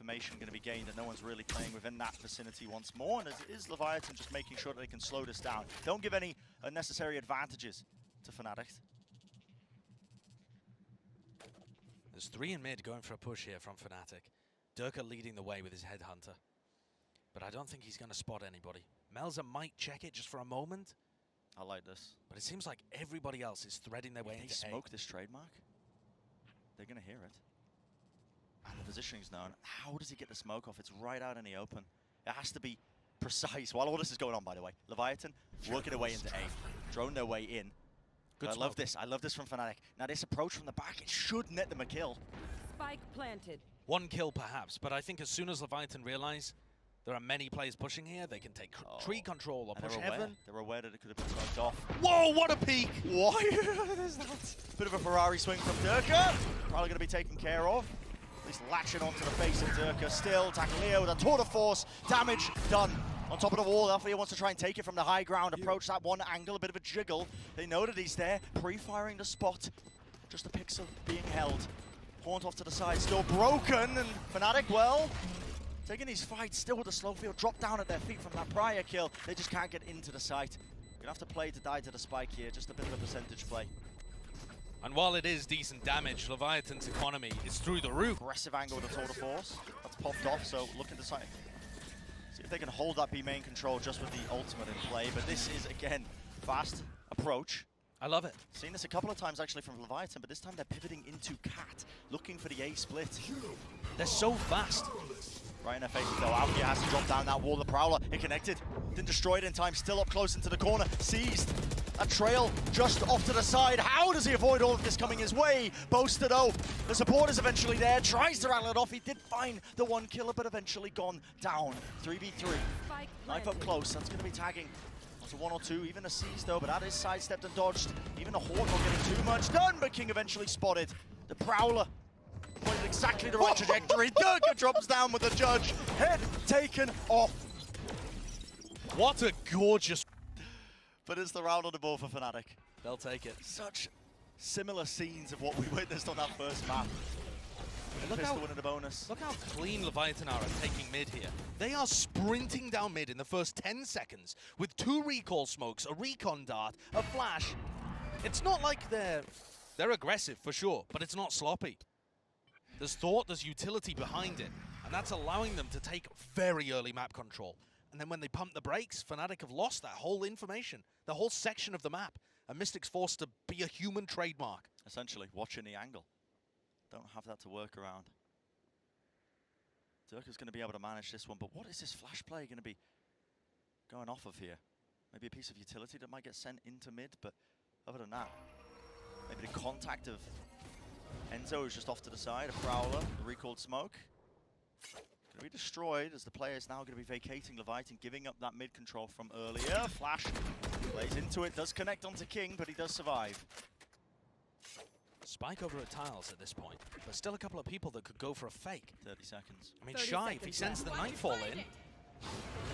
information going to be gained that no one's really playing within that vicinity once more. And it is Leviatán just making sure that they can slow this down. Don't give any unnecessary advantages to Fnatic. There's 3 in mid going for a push here from Fnatic. Durka leading the way with his headhunter. But I don't think he's going to spot anybody. Melza might check it just for a moment. I like this. But it seems like everybody else is threading their way into A. They smoke this trademark, they're going to hear it. And the positioning's known. How does he get the smoke off? It's right out in the open. It has to be precise. While all this is going on, by the way, Leviatán working their way into A. Drone their way in. I love this. I love this from Fnatic. Now this approach from the back, it should net them a kill. Spike planted. 1 kill perhaps, but I think as soon as Leviatán realize there are many players pushing here, they can take tree control or push heaven. They're aware that it could have been smoked off. Whoa, what a peek! Why is that? Bit of a Ferrari swing from Durka. Probably going to be taken care of. At least latching onto the face of Durka. Still, Takaleo with a tour de force. Damage done. On top of the wall, Alfia wants to try and take it from the high ground. Approach that one angle, a bit of a jiggle. They know that he's there. Pre-firing the spot. Just a pixel being held. Haunt off to the side, still broken. And Fnatic, well, taking these fights still with the slow field. Drop down at their feet from that prior kill. They just can't get into the site. You're going to have to play to die to the spike here. Just a bit of a percentage play. And while it is decent damage, Leviatán's economy is through the roof. Aggressive angle with the tour de force. That's popped off, so look at the site. See if they can hold that B main control just with the ultimate in play. But this is, again, fast approach. I love it. Seen this a couple of times actually from Leviatán, but this time they're pivoting into Cat, looking for the A split. They're so fast. Right in their faces though, Alfia has to drop down that wall. The Prowler, it connected. Didn't destroy it in time, still up close into the corner. Seized. A trail just off to the side. How does he avoid all of this coming his way? Boaster though, the support is eventually there. Tries to rattle it off. He did find the 1 killer, but eventually gone down. 3v3. Knife up close, that's going to be tagging. To 1 or 2, even a seize though, but that is sidestepped and dodged. Even a Hawk not getting too much done, but King eventually spotted. The Prowler pointed exactly the right trajectory. Durka drops down with the judge. Head taken off. What a gorgeous... But it's the round on the board for Fnatic. They'll take it. Such similar scenes of what we witnessed on that first map. Look Pistol winning the bonus. Look how clean Leviatán are at taking mid here. They are sprinting down mid in the first 10 seconds with 2 recall smokes, a recon dart, a flash. It's not like they're aggressive for sure, but it's not sloppy. There's thought, there's utility behind it, and that's allowing them to take very early map control. And then when they pump the brakes, Fnatic have lost that whole information, the whole section of the map, and Mystic's forced to be a human trademark. Essentially, watching the angle. Don't have that to work around. Durka's going to be able to manage this one, but what is this flash play going to be going off of here? Maybe a piece of utility that might get sent into mid, but other than that, maybe the contact of Enzo is just off to the side. A Prowler, the recalled smoke. Going to be destroyed as the player is now going to be vacating Leviatán, giving up that mid control from earlier. Flash plays into it, does connect onto King, but he does survive. Spike over at tiles at this point. There's still a couple of people that could go for a fake. 30 seconds. I mean, Shy, if he sends the Nightfall in,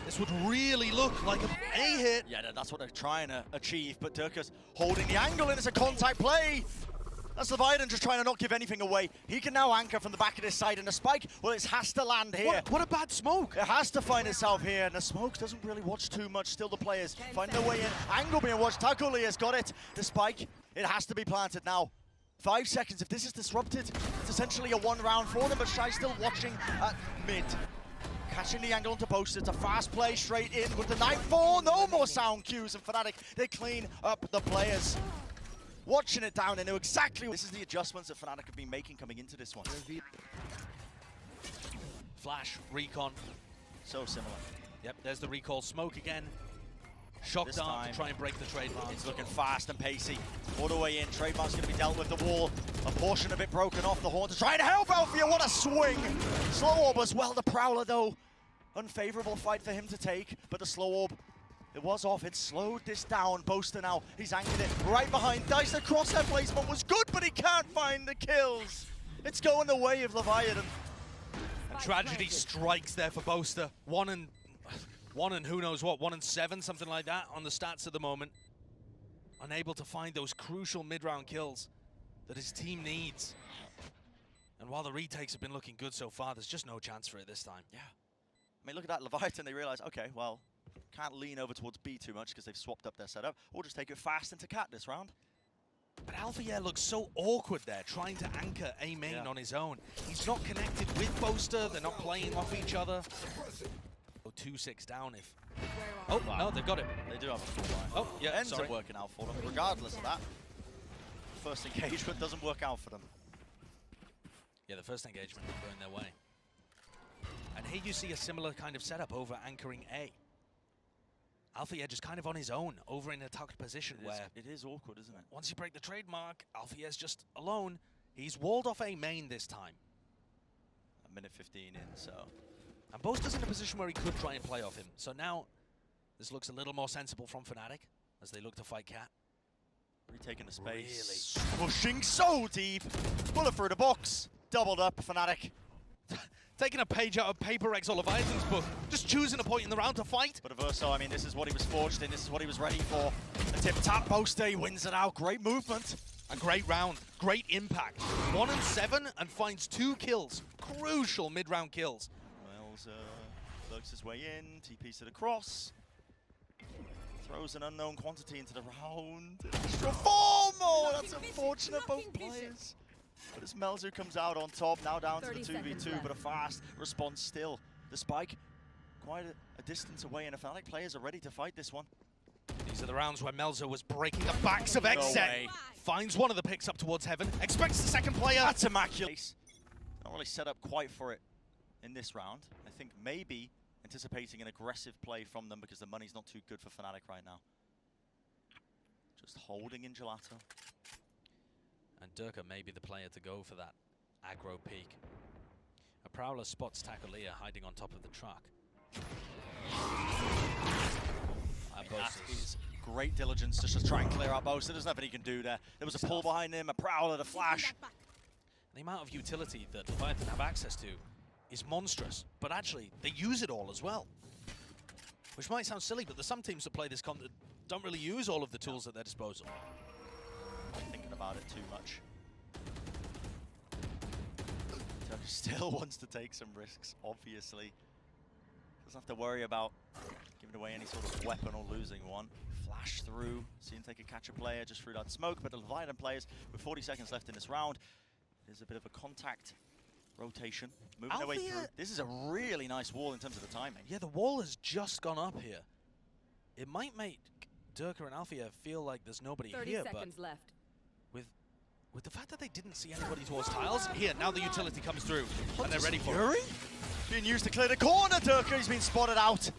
this would really look like a hit. Yeah, that's what they're trying to achieve, but Durka's holding the angle, and it's a contact play. That's Leviatán just trying to not give anything away. He can now anchor from the back of this side, and the spike, well, it has to land here. What a bad smoke. It has to find itself here, and the smoke doesn't really watch too much. Still the players find their way in. Angle being watched. Takuli has got it. The spike, it has to be planted now. 5 seconds. If this is disrupted, it's essentially a 1 round for them, but Shy still watching at mid. Catching the angle onto Boaster. It's a fast play straight in with the Nightfall. No more sound cues, and Fnatic, they clean up the players. Watching it down, they know exactly. This is the adjustments that Fnatic have been making coming into this one. Flash, recon. So similar. Yep, there's the recall smoke again. Shock dart to try and break the trademark. It's looking fast and pacey. All the way in. Trademark's going to be dealt with the wall. A portion of it broken off. The Horn to try and help Alfia. What a swing. Slow orb as well. The Prowler, though. Unfavorable fight for him to take. But the slow orb, it was off. It slowed this down. Boaster now. He's anchored it right behind. Dice, the crosshair placement was good, but he can't find the kills. It's going the way of Leviatán. And tragedy strikes there for Boaster. One and who knows what, 1 and 7, something like that on the stats at the moment. Unable to find those crucial mid-round kills that his team needs. And And while the retakes have been looking good so far, there's just no chance for it this time. Yeah. I mean, look at that Leviatán. They realize, okay, well, can't lean over towards B too much because they've swapped up their setup. Or just take it fast into Cat this round. But Alpha looks so awkward there, trying to anchor A main on his own. He's not connected with Boaster. They're not playing off each other. 2-6 down if... Oh, wow. No, they've got it. They do have a full line. Oh, yeah, ends up working out for them, regardless of that. First engagement doesn't work out for them. Yeah, the first engagement not going their way. And here you see a similar kind of setup over anchoring A. Alpha is kind of on his own, over in a tucked position where... It is awkward, isn't it? Once you break the trademark, Alpha is just alone. He's walled off A main this time. A minute 15 in, so... And Boaster's in a position where he could try and play off him. So now, this looks a little more sensible from Fnatic as they look to fight Cat. Retaking the space. Really? Pushing so deep. Bullet through the box. Doubled up, Fnatic. Taking a page out of Paper Rex or Leviatán's book. Just choosing a point in the round to fight. But Averso, I mean, this is what he was forged in. This is what he was ready for. A tip-tap Boaster, he wins it out. Great movement. A great round. Great impact. 1 and 7 and finds 2 kills. Crucial mid-round kills. Wells lurks his way in. TP's to the cross. Throws an unknown quantity into the round. Extra form! Oh, that's unfortunate, both players. But as Melzu comes out on top, now down to the 2v2, but a fast response still. The spike, quite a distance away, and the Fnatic players are ready to fight this one. These are the rounds where Melzu was breaking the backs of Exet. Finds one of the picks up towards heaven, expects the second player. That's immaculate. Not really set up quite for it in this round. I think maybe anticipating an aggressive play from them because the money's not too good for Fnatic right now. Just holding in Gelato. And Durka may be the player to go for that aggro peak. A Prowler spots Takolia hiding on top of the truck. Is great diligence to just try and clear out Boaster. There's nothing he can do there. There was a pull behind him, a Prowler, the flash. The amount of utility that Leviatán have access to is monstrous, but actually they use it all as well. Which might sound silly, but there's some teams that play this comp that don't really use all of the tools at their disposal. Thinking about it too much. Turkish still wants to take some risks, obviously. Doesn't have to worry about giving away any sort of weapon or losing one. Flash through, see him take a catcher player just through that smoke, but the Leviatán players with 40 seconds left in this round. There's a bit of a contact rotation, moving their way through. This is a really nice wall in terms of the timing. Yeah, the wall has just gone up here. It might make Durka and Alfia feel like there's nobody here, but left. with the fact that they didn't see anybody towards tiles, here, now the utility comes through, and they're ready for it. Being used to clear the corner, Durka, he's been spotted out.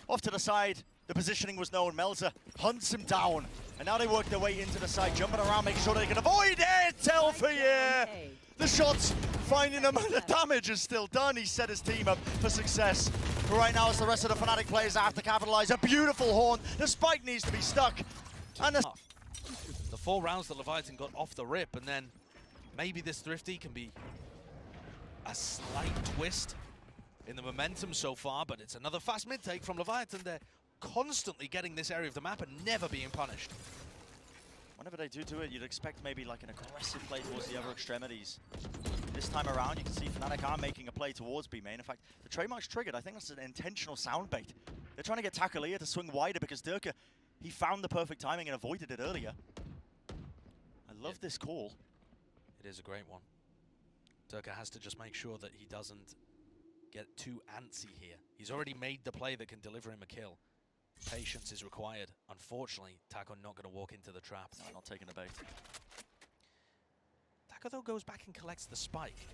Off to the side, the positioning was known. Melza hunts him down, and now they work their way into the side, jumping around, making sure they can avoid it! Telfia! The shots finding him, and the damage is still done. He set his team up for success. But right now, it's the rest of the Fnatic players that have to capitalize. A beautiful horn. The spike needs to be stuck. And the 4 rounds that Leviatán got off the rip, and then maybe this Thrifty can be a slight twist in the momentum so far, but it's another fast mid-take from Leviatán. They're constantly getting this area of the map and never being punished. Whenever they do it, you'd expect maybe like an aggressive play towards the other extremities. This time around, you can see Fnatic are making a play towards B main. In fact, the trademark's triggered. I think that's an intentional sound bait. They're trying to get Takolia to swing wider because Durka, he found the perfect timing and avoided it earlier. I love this call. It is a great one. Durka has to just make sure that he doesn't get too antsy here. He's already made the play that can deliver him a kill. Patience is required. Unfortunately, Taco not going to walk into the trap. No, not taking the bait. Taco, though, goes back and collects the spike.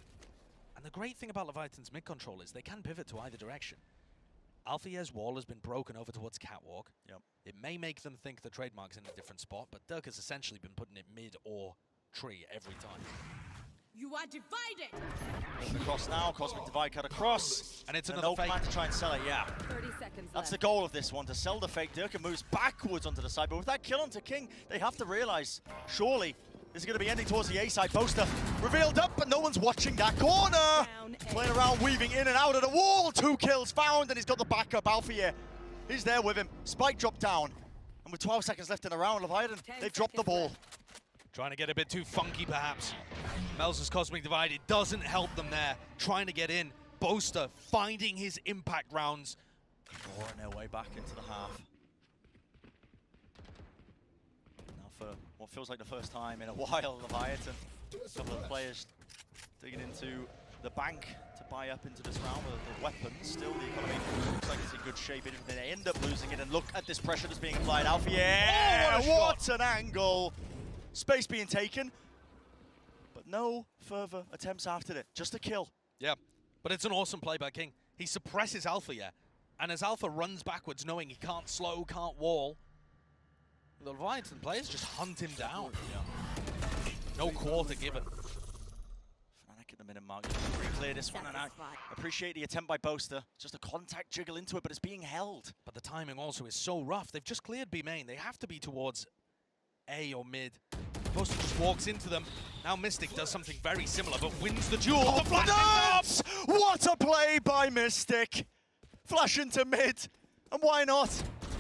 And the great thing about Leviatán's mid-control is they can pivot to either direction. Alfia's wall has been broken over towards Catwalk. Yep. It may make them think the trademark's in a different spot, but Dirk has essentially been putting it mid or tree every time. You are divided! Moving across now, Cosmic Divide cut across. And it's another fake. No plan to try and sell it, yeah. 30 seconds That's left. the goal of this one, to sell the fake. Durka moves backwards onto the side, but with that kill onto King, they have to realize, surely, this is going to be ending towards the A side. Boaster revealed up, but no one's watching that corner. Playing around, weaving in and out of the wall. 2 kills found, and he's got the backup. Alfia, he's there with him. Spike dropped down. And with 12 seconds left in the round, Leviatán, they've dropped the ball. Trying to get a bit too funky, perhaps. Mel's Cosmic Divide, it doesn't help them there. Trying to get in. Boaster finding his impact rounds. Roaring their way back into the half. Now for what feels like the first time in a while, Leviatán, a couple of players digging into the bank to buy up into this round with the weapons. Still, the economy looks like it's in good shape. They end up losing it, and look at this pressure that's being applied. Alpha, yeah! Oh, what an angle! Space being taken, but no further attempts after it. Just a kill. Yeah, but it's an awesome play by King. He suppresses Alpha, yeah. And as Alpha runs backwards, knowing he can't slow, can't wall, the Leviatán players just hunt him down. Yeah. No quarter given. Fnatic at the minute mark. Clear this one, and I appreciate the attempt by Boaster. Just a contact jiggle into it, but it's being held. But the timing also is so rough. They've just cleared B main. They have to be towards A or mid. Boaster just walks into them. Now Mystic does something very similar, but wins the duel. The flash! What a play by Mystic! Flash into mid, and why not?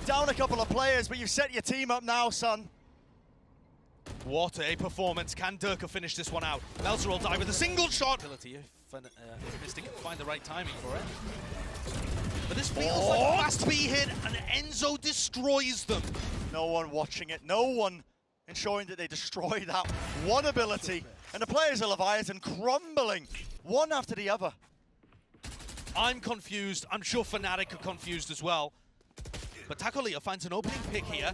Down a couple of players, but you've set your team up now, son. What a performance. Can Durka finish this one out? Melzer will die with a single shot. Ability if Mystic can find the right timing for it. But this feels like a fast B hit, and Enzo destroys them. No one watching it, no one ensuring that they destroy that one ability. And the players of Leviatán crumbling, one after the other. I'm confused. I'm sure Fnatic are confused as well. But Takolia finds an opening pick here.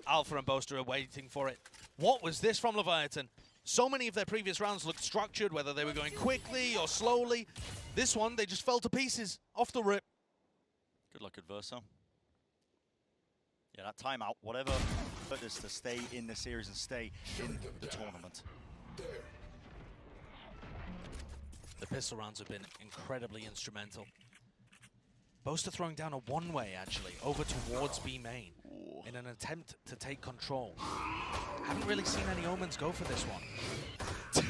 Alpha and Boaster are waiting for it. What was this from Leviatán? So many of their previous rounds looked structured, whether they were going quickly or slowly. This one, they just fell to pieces off the rip. Good luck, Adverso. Yeah, that timeout, whatever put us to stay in the series and stay in the tournament. The pistol rounds have been incredibly instrumental. Boaster throwing down a one-way, actually, over towards B main in an attempt to take control. Haven't really seen any Omens go for this one.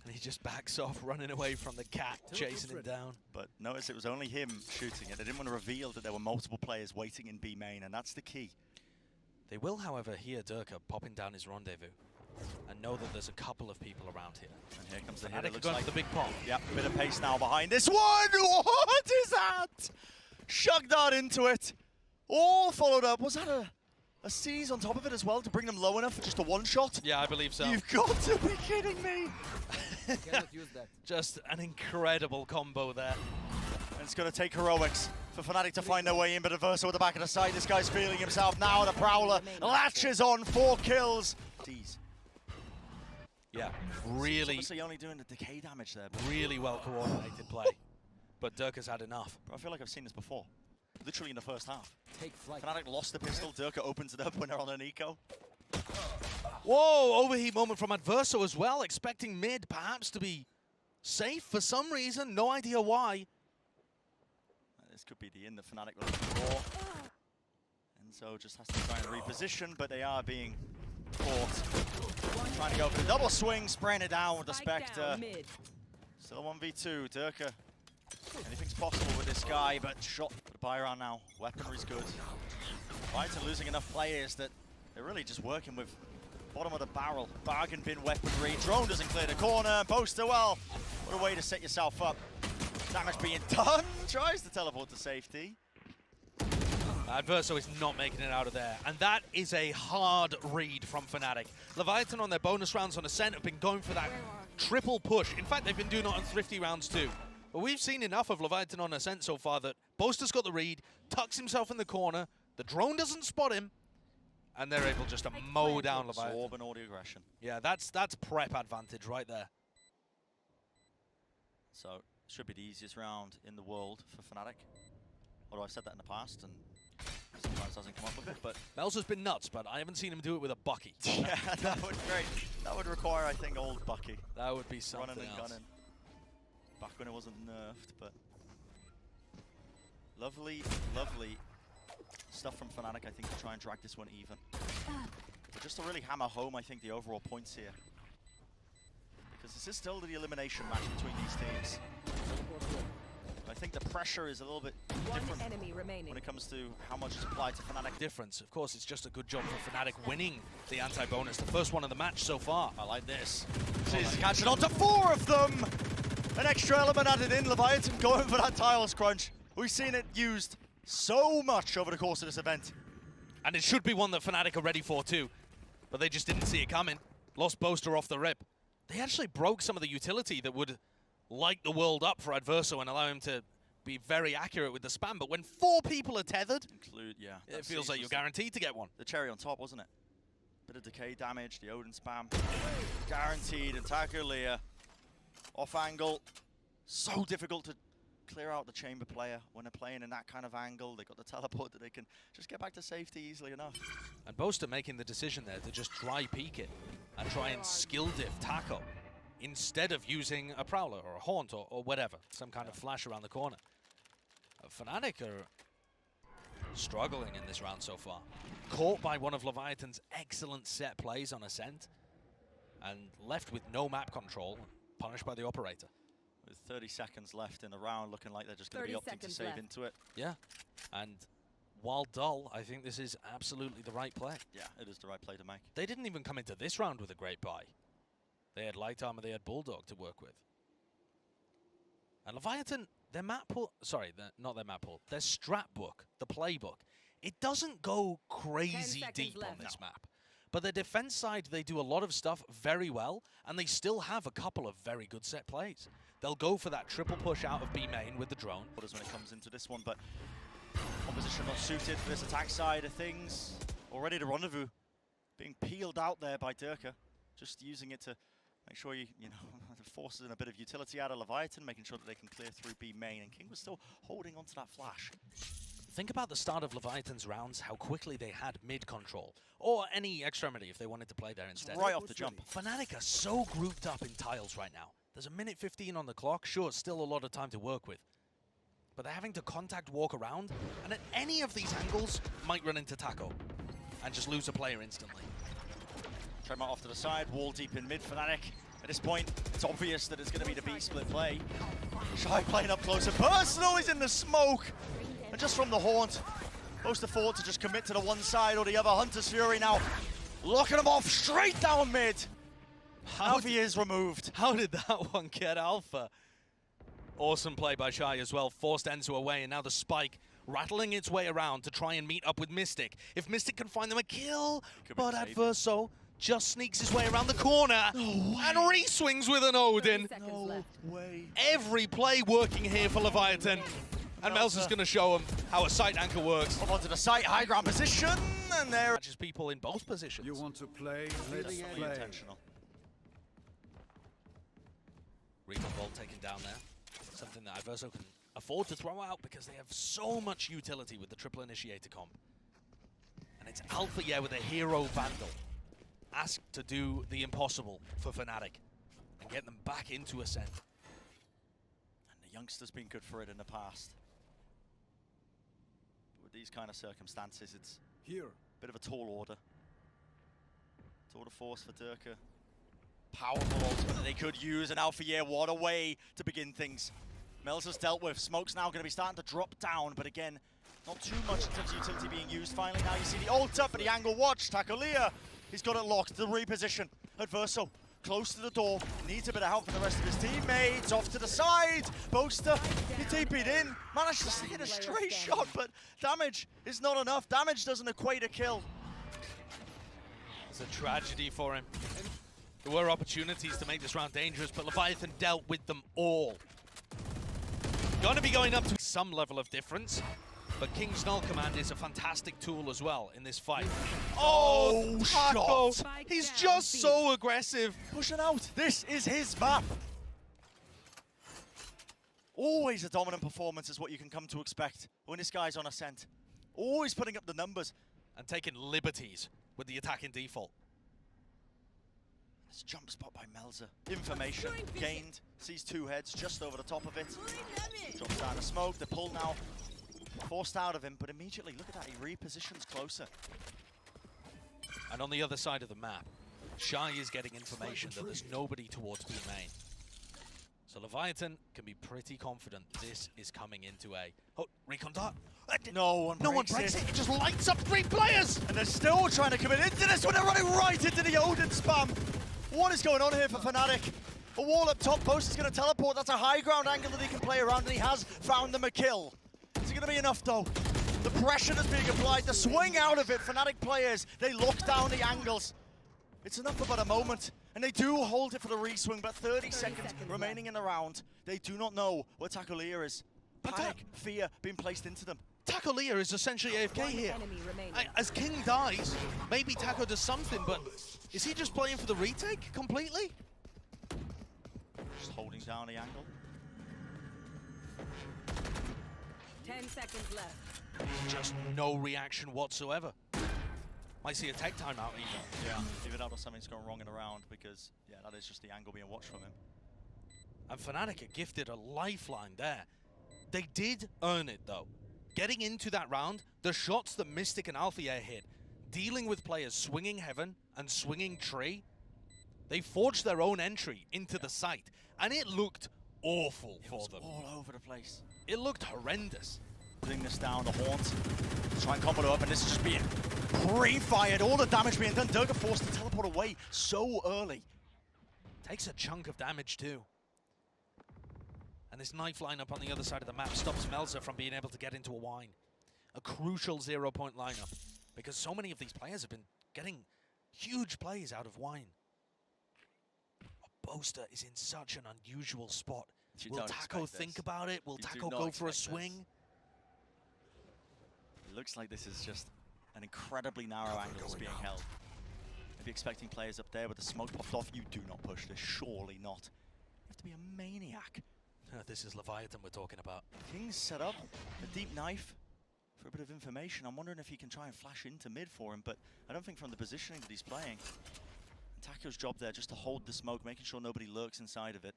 And he just backs off, running away from the cat, chasing him down. But notice it was only him shooting it. They didn't want to reveal that there were multiple players waiting in B main, and that's the key. They will, however, hear Durka popping down his rendezvous and know that there's a couple of people around here. And here comes the hit. Fnatic are going for the big pop. Yep, a bit of pace now behind this one. What is that? Shugged out into it. All followed up. Was that a seize on top of it as well to bring them low enough for just a one-shot? Yeah, I believe so. You've got to be kidding me. Cannot use that. Just an incredible combo there. And it's going to take heroics for Fnatic to find their way in, but Adverso at the back of the side. This guy's feeling himself now. The Prowler latches on, 4 kills. Jeez. Yeah, really, obviously only doing the decay damage there. really well coordinated play. But Durka's had enough. But I feel like I've seen this before. Literally in the first half. Take flight. Fnatic lost the pistol. Durka opens it up when they're on an eco. Whoa, overheat moment from Adverso as well, expecting mid perhaps to be safe for some reason, no idea why. This could be the end that Fnatic were looking for. Enzo just has to try and reposition, but they are being caught. Trying to go for the double swing, spraying it down with the Spectre. Still 1v2, Durka. Anything's possible with this guy, but shot for the buy-around now. Weaponry's good. Leviatán losing enough players that they're really just working with bottom of the barrel, bargain bin weaponry. Drone doesn't clear the corner. Boaster, well, what a way to set yourself up. Damage being done. Tries to teleport to safety. Adverso is not making it out of there, and that is a hard read from Fnatic. Leviatán on their bonus rounds on Ascent have been going for that triple push. In fact, they've been doing it on Thrifty rounds too. But we've seen enough of Leviatán on Ascent so far that Boaster's got the read, tucks himself in the corner, the drone doesn't spot him, and they're able just to mow down Leviatán. Absorb and all the aggression. Yeah, that's prep advantage right there. So, should be the easiest round in the world for Fnatic. Although I've said that in the past, and sometimes doesn't come up with it, but... Melzer's been nuts, but I haven't seen him do it with a Bucky. Yeah, that would be great. That would require, I think, old Bucky. That would be something Running and else. gunning. Back when it wasn't nerfed, but... Lovely, lovely stuff from Fnatic, I think, to try and drag this one even. But just to really hammer home, I think, the overall points here. Because this is still the elimination match between these teams. I think the pressure pressure is a little bit One different enemy remaining. when it comes to how much is applied to Fnatic. Difference. Of course, it's just a good job for Fnatic winning the anti-bonus, the first one of the match so far. I like this. He's catching on to 4 of them! An extra element added in, Leviatán going for that tiles crunch. We've seen it used so much over the course of this event. And it should be one that Fnatic are ready for too, but they just didn't see it coming. Lost Boaster off the rip. They actually broke some of the utility that would light the world up for Adverso and allow him to be very accurate with the spam, but when 4 people are tethered, it feels like you're guaranteed to get one. The cherry on top, wasn't it? Bit of decay damage, the Odin spam. Guaranteed, and Takulia off angle. So difficult to clear out the chamber player when they're playing in that kind of angle. They got the teleport that they can just get back to safety easily enough. And Boaster making the decision there to just dry peek it and try and skill diff Taco instead of using a Prowler or a Haunt or whatever, some kind of flash around the corner. Fnatic are struggling in this round so far. Caught by one of Leviatán's excellent set plays on Ascent and left with no map control, punished by the operator. With 30 seconds left in the round, looking like they're just going to be opting to save into it. Yeah, and while dull, I think this is absolutely the right play. Yeah, it is the right play to make. They didn't even come into this round with a great buy. They had Light Armor, they had Bulldog to work with. And Leviatán, their map pool, sorry, not their map pool, their strat book, the playbook, it doesn't go crazy deep on this map. But the defense side, they do a lot of stuff very well, and they still have a couple of very good set plays. They'll go for that triple push out of B main with the drone. When it comes into this one, but opposition not suited for this attack side of things. Already the rendezvous being peeled out there by Durka, just using it to make sure you forces in a bit of utility out of Leviatán, making sure that they can clear through B main, and King was still holding onto that flash. Think about the start of Leviatán's rounds, how quickly they had mid control, or any extremity if they wanted to play there instead. Right off the jump. Fnatic are so grouped up in tiles right now. There's a minute 15 on the clock. Sure, it's still a lot of time to work with. But they're having to contact walk around, and at any of these angles, might run into Taco and just lose a player instantly. Tremont off to the side, wall deep in mid. Fnatic. At this point, it's obvious that it's going to be the B-split play. Shy playing up close, and Personal is in the smoke! And just from the haunt, most afford to just commit to the one side or the other. Hunter's Fury now locking him off straight down mid. Alpha is removed. How did that one get Alpha? Awesome play by Shy as well. Forced Enzo away, and now the spike rattling its way around to try and meet up with Mystic. If Mystic can find them a kill, but Adverso just sneaks his way around the corner and re-swings with an Odin. No way. Every play working here for Leviatán. And Melzer's going to show him how a site anchor works. Up onto the site, high ground position, and there. Matches people in both positions. You want to play? Let's Definitely play. intentional. Recon Bolt taken down there. Something that Adverso can afford to throw out because they have so much utility with the triple initiator comp. And it's Alpha with a hero Vandal. Asked to do the impossible for Fnatic and get them back into Ascent. And the youngster's been good for it in the past. But with these kind of circumstances, it's Here. a bit of a tall order. Tour de force for Durka. Powerful ultimate that they could use, and Alpha what a way to begin things. Melzer's dealt with. Smoke's now going to be starting to drop down, but again, not too much in terms of utility being used. Finally, now you see the ult up, but the angle watch. Takulia, he's got it locked. The reposition. Adverso close to the door. Needs a bit of help from the rest of his teammates. Off to the side. Boaster, he TP'd in. Managed to hit a straight shot, but damage is not enough. Damage doesn't equate a kill. It's a tragedy for him. There were opportunities to make this round dangerous, but Leviatán dealt with them all. Going to be going up to some level of difference, but King's Null Command is a fantastic tool as well in this fight. Oh, Taco! He's just so aggressive. Pushing out. This is his map. Always a dominant performance is what you can come to expect when this guy's on Ascent. Always putting up the numbers. And taking liberties with the attack in default. This jump spot by Melzer. Information gained. Sees two heads just over the top of it. Drops down the smoke. The pull now forced out of him, but immediately, look at that, he repositions closer. And on the other side of the map, Shy is getting information that there's nobody towards B main. So Leviatán can be pretty confident this is coming into A. Oh, recon dart. No one breaks it. It just lights up 3 players. And they're still trying to commit into this one. They're running right into the Odin spam. What is going on here for Fnatic? A wall up top, Post is going to teleport. That's a high ground angle that he can play around, and he has found them a kill. Is it going to be enough, though? The pressure that's being applied, the swing out of it. Fnatic players, they lock down the angles. It's enough for about a moment, and they do hold it for the re-swing, but 30 seconds remaining in the round. They do not know where Tacolia is. Panic, fear being placed into them. Tacolia is essentially AFK here. As King dies, maybe Taco does something, but is he just playing for the retake completely? Just holding down the angle. 10 seconds left. Just no reaction whatsoever. Might see a tech timeout even. Yeah, even out or something's gone wrong in a round, because yeah, that is just the angle being watched from him. And Fnatic are gifted a lifeline there. They did earn it though. Getting into that round, the shots that Mystic and Althea hit, dealing with players swinging Heaven and swinging Tree, they forged their own entry into the site, and it looked awful for them. All over the place. It looked horrendous. Putting this down, the Haunt, try and combo it up, and this is just being pre-fired, all the damage being done. Durga forced to teleport away so early. Takes a chunk of damage too. And this knife lineup on the other side of the map stops Melzer from being able to get into a wine. A crucial 0-point lineup, because so many of these players have been getting huge plays out of wine. Boaster is in such an unusual spot. Will Taco think about it? Will Taco go for a swing? It looks like this is just an incredibly narrow angle that's being held. If you're expecting players up there with the smoke popped off, you do not push this, surely not. You have to be a maniac. This is Leviatán we're talking about. King's set up a deep knife for a bit of information. I'm wondering if he can try and flash into mid for him, but I don't think from the positioning that he's playing. And Taco's job there just to hold the smoke, making sure nobody lurks inside of it.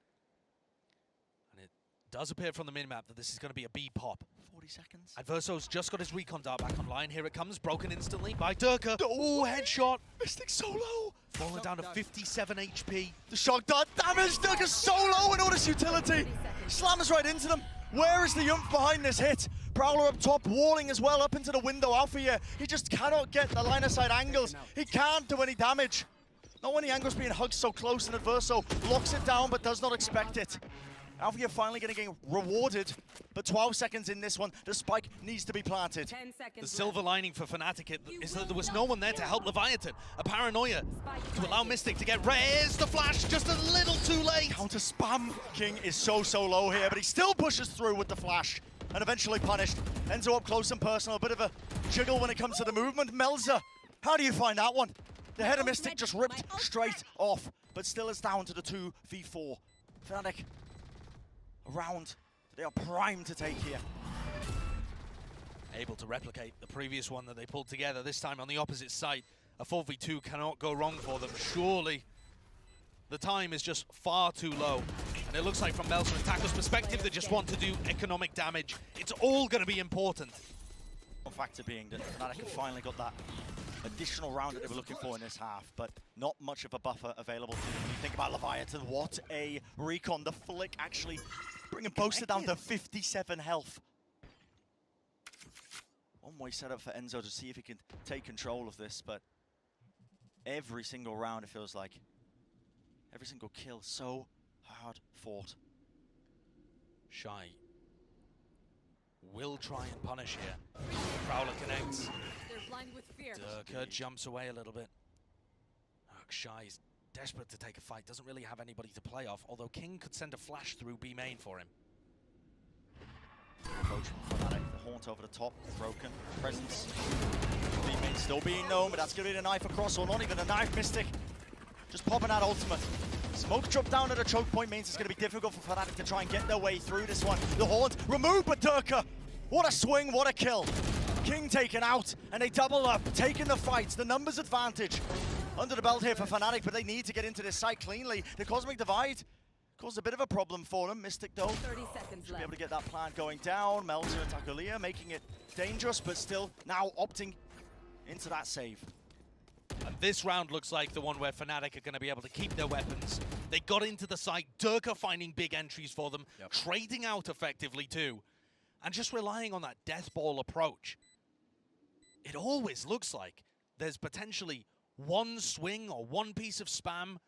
And it does appear from the min-map that this is going to be a B pop. 40 seconds. Adverso's just got his recon dart back online. Here it comes, broken instantly by Durka. Oh, headshot. Mystic so low. Falling down to 57 HP. The shock dart damage. Durka's so low in all this utility. Slams right into them. Where is the oomph behind this hit? Prowler up top, walling as well up into the window. Althea, he just cannot get the line of sight angles. He can't do any damage. Not when the angle's being hugged so close, and Adverso locks it down but does not expect it. Althea finally getting rewarded, but 12 seconds in this one, the spike needs to be planted. 10 seconds The silver lining for Fnatic is that there was no one there to help Leviatán. A paranoia to allow Mystic to get raised. The flash just a little too late. Counter spam. King is so low here, but he still pushes through with the flash and eventually punished. Enzo up close and personal, a bit of a jiggle when it comes to the movement. Melzer, how do you find that one? The head of Mystic just ripped straight off, but still is down to the 2v4. Fnatic, a round they are primed to take here. Able to replicate the previous one that they pulled together, this time on the opposite side. A 4v2 cannot go wrong for them. Surely the time is just far too low. And it looks like from Melzer and Taco's perspective, they just want to do economic damage. It's all going to be important. One factor being that Fnatic have finally got that additional round that they were looking for in this half, but not much of a buffer available to them. When you think about Leviatán, what a recon. The flick actually bringing Boaster down to 57 health. One-way setup for Enzo to see if he can take control of this, but every single round it feels like, every single kill, so hard fought. Shy will try and punish here. Prowler connects. They're blind with fear. Durka jumps away a little bit. Shy is desperate to take a fight, doesn't really have anybody to play off, although King could send a flash through B main for him. Approach from Fnatic, the Haunt over the top, broken, presence. B main still being known, but that's going to be the knife across, or not even a knife. Mystic just popping that ultimate. Smoke drop down at a choke point means it's going to be difficult for Fnatic to try and get their way through this one. The Haunt removed, but Durka, what a swing, what a kill. King taken out, and they double up, taking the fights, the numbers advantage. Under the belt here for Fnatic, but they need to get into this site cleanly. The Cosmic Divide caused a bit of a problem for them. Mystic, though, 30 seconds should be able to get that plan going down. Melzer and Tacolia making it dangerous, but still now opting into that save. And this round looks like the one where Fnatic are going to be able to keep their weapons. They got into the site, Durka finding big entries for them, Yep. trading out effectively too, and just relying on that death ball approach. It always looks like there's potentially one swing or one piece of spam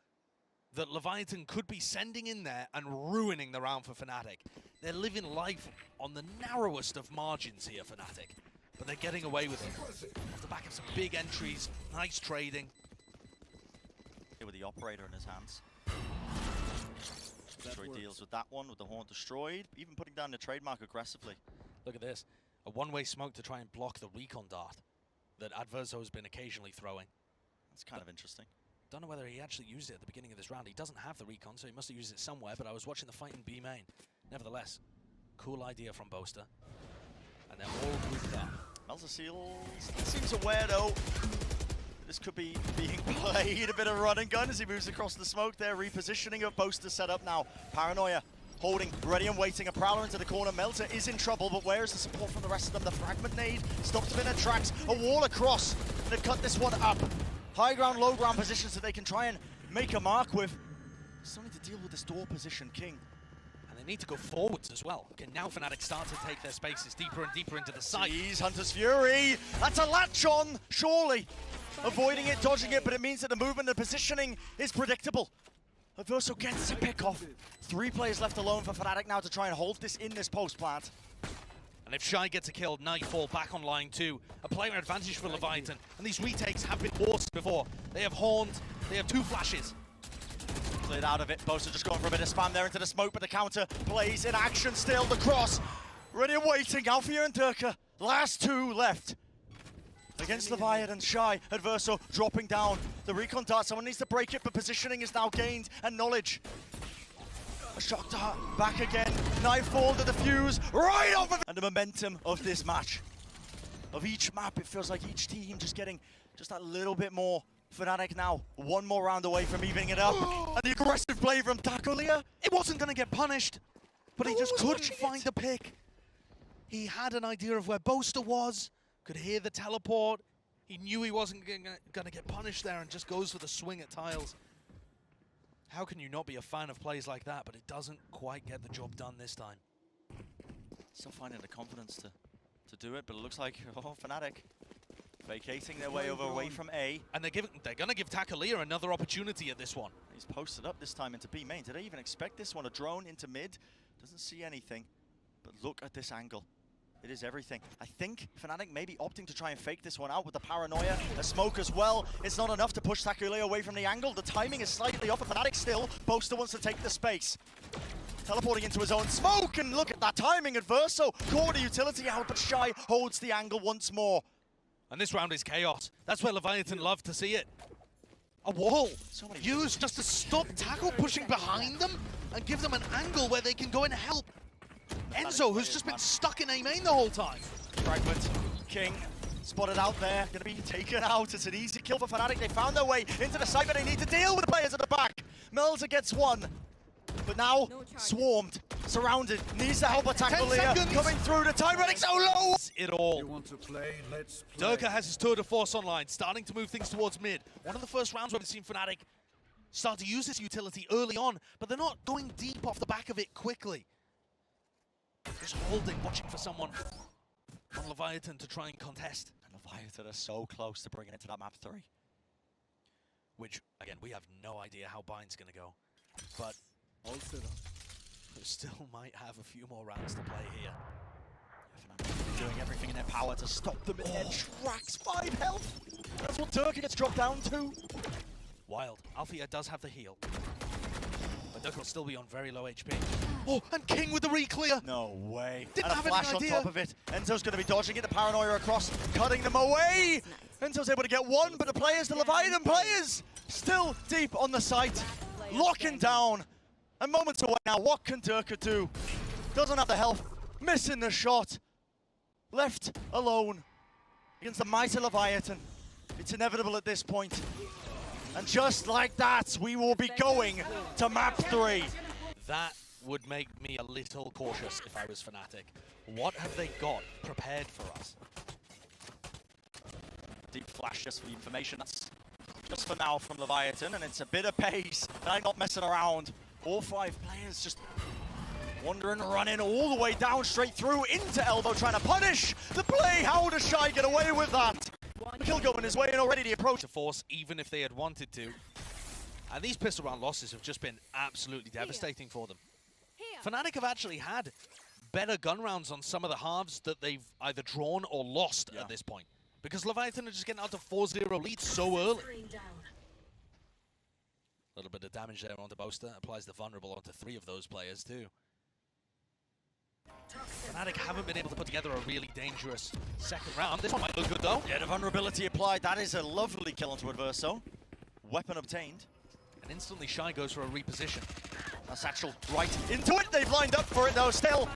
that Leviatán could be sending in there and ruining the round for Fnatic. They're living life on the narrowest of margins here, Fnatic, but they're getting away with it. Off the back of some big entries, nice trading. Here with the operator in his hands. Sure he deals with that one, with the horn destroyed, even putting down the trademark aggressively. Look at this, a one-way smoke to try and block the recon dart that Adverso has been occasionally throwing. That's kind of interesting. Don't know whether he actually used it at the beginning of this round. He doesn't have the recon, so he must have used it somewhere, but I was watching the fight in B main. Nevertheless, cool idea from Boaster. And they're all grouped up. Melza Seal seems aware though. This could be being played. A bit of run and gun as he moves across the smoke there. Repositioning of Boaster set up now. Paranoia holding, ready and waiting. A Prowler into the corner. Melza is in trouble, but where is the support from the rest of them? The fragment nade stops them in their tracks. A wall across to cut this one up. High ground, low ground positions that they can try and make a mark with. Still need to deal with this door position, King. And they need to go forwards as well. Okay, now Fnatic start to take their spaces deeper and deeper into the site. Jeez, Hunter's Fury. That's a latch on, surely. Avoiding it, dodging it, but it means that the movement, the positioning is predictable. Adverso gets a pick off. 3 players left alone for Fnatic now to try and hold this in this post plant. And if Shy gets a kill, Nightfall back on line 2. A player advantage for Leviatán. And these retakes have been forced before. They have horned, they have 2 flashes. Cleared out of it. Boaster just going for a bit of spam there into the smoke, but the counter plays in action still. The cross, ready and waiting. Alfia and Durka, last 2 left. Against Leviatán, Shy, Adverso dropping down. The recon dart, someone needs to break it, but positioning is now gained, and knowledge. A shock dart, back again. Nightfall to the fuse, right off of it. And the momentum of this match. Of each map, it feels like each team just getting just that little bit more. Fnatic now, 1 more round away from evening it up. And the aggressive play from Takulia. It wasn't going to get punished, but he just couldn't find the pick. He had an idea of where Boaster was, could hear the teleport. He knew he wasn't going to get punished there and just goes for the swing at tiles. How can you not be a fan of plays like that? But it doesn't quite get the job done this time. Still finding the confidence to do it, but it looks like, Fnatic vacating their way away from A. And they're going to give Takulia another opportunity at this one. He's posted up this time into B main. Did they even expect this one? A drone into mid? Doesn't see anything. But look at this angle. It is everything. I think Fnatic may be opting to try and fake this one out with the Paranoia. A smoke as well. It's not enough to push Takulia away from the angle. The timing is slightly off, but Fnatic still. Boaster wants to take the space. Teleporting into his own smoke, and look at that timing. Adverso caught a utility out, but Shy holds the angle once more. And this round is chaos. That's where Leviatán love to see it. A wall used just to stop Tackle pushing behind them and give them an angle where they can go and help Enzo, who's just been stuck in A main the whole time. Fragment, King, spotted out there, gonna be taken out. It's an easy kill for Fnatic. They found their way into the site, but they need to deal with the players at the back. Melza gets 1, but now swarmed, surrounded, needs to help attack Takulia. Coming through, the time running so low! It all. You want to play? Let's play. Durka has his tour de force online, starting to move things towards mid. One of the first rounds where we've seen Fnatic start to use this utility early on, but they're not going deep off the back of it quickly. Just holding, watching for someone on Leviatán to try and contest. And Leviatán are so close to bringing it to that map 3. Which, again, we have no idea how Bind's going to go. But All set up. we still might have a few more rounds to play here. Fnatic doing everything in their power to stop them in their tracks. 5 health! That's what Durka gets dropped down to. Wild. Alfia does have the heal. But Durka will still be on very low HP. Oh, and King with the re-clear! No way. Didn't and a have any flash on idea. top of it. Enzo's going to be dodging it, the Paranoia across, cutting them away! Enzo's able to get 1, but the players, the Leviatán players, still deep on the site. Locking down. And moments away now, what can Durka do? Doesn't have the health, missing the shot. Left alone against the mighty Leviatán. It's inevitable at this point. And just like that, we will be going to map 3. That would make me a little cautious if I was Fnatic. What have they got prepared for us? Deep flash just for the information. That's just for now from Leviatán, and it's a bit of pace. I'm not messing around. All 5 players just wandering, running all the way down, straight through into Elbow, trying to punish the play. How does Shy get away with that? Kill going his way and already the approach. To force, even if they had wanted to. And these pistol round losses have just been absolutely devastating for them. Fnatic have actually had better gun rounds on some of the halves that they've either drawn or lost at this point. Because Leviatán are just getting out to 4-0 lead so early. A little bit of damage there onto Boaster. Applies the vulnerable onto 3 of those players too. Fnatic haven't been able to put together a really dangerous second round. This one might look good though. Yeah, the vulnerability applied. That is a lovely kill onto Adverso. Weapon obtained. And instantly Shy goes for a reposition. A satchel right into it. They've lined up for it though. Still,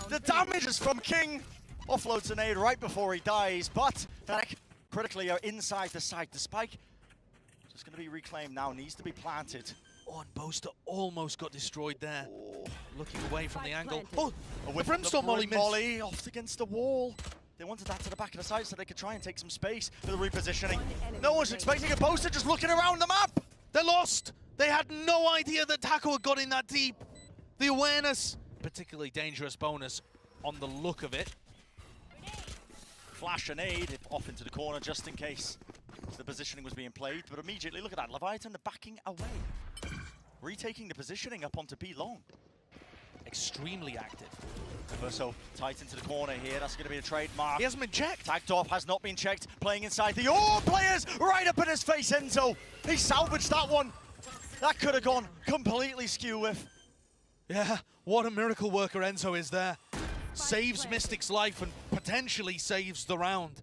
the damage is from King. Offloads a nade right before he dies, but Fnatic critically are inside the site. The spike just going to be reclaimed now. Needs to be planted. Oh, and Boaster almost got destroyed there. Oh. Looking away from the angle. Planted. Oh, the Brimstone Molly missed. Molly off against the wall. They wanted that to the back of the site so they could try and take some space for the repositioning. No one's expecting a Boaster, just looking around the map. They're lost. They had no idea that Taco had got in that deep. The awareness, particularly dangerous bonus on the look of it. Flash and aid off into the corner just in case the positioning was being played. But immediately, look at that, Leviatán, the backing away. Retaking the positioning up onto B long. Extremely active. Verso tight into the corner here. That's going to be a trademark. He hasn't been checked. Tagged off, has not been checked. Playing inside the AWE players right up in his face, Enzo. He salvaged that one. That could have gone completely skew with. Yeah, what a miracle worker Enzo is there. Saves Mystic's life and potentially saves the round.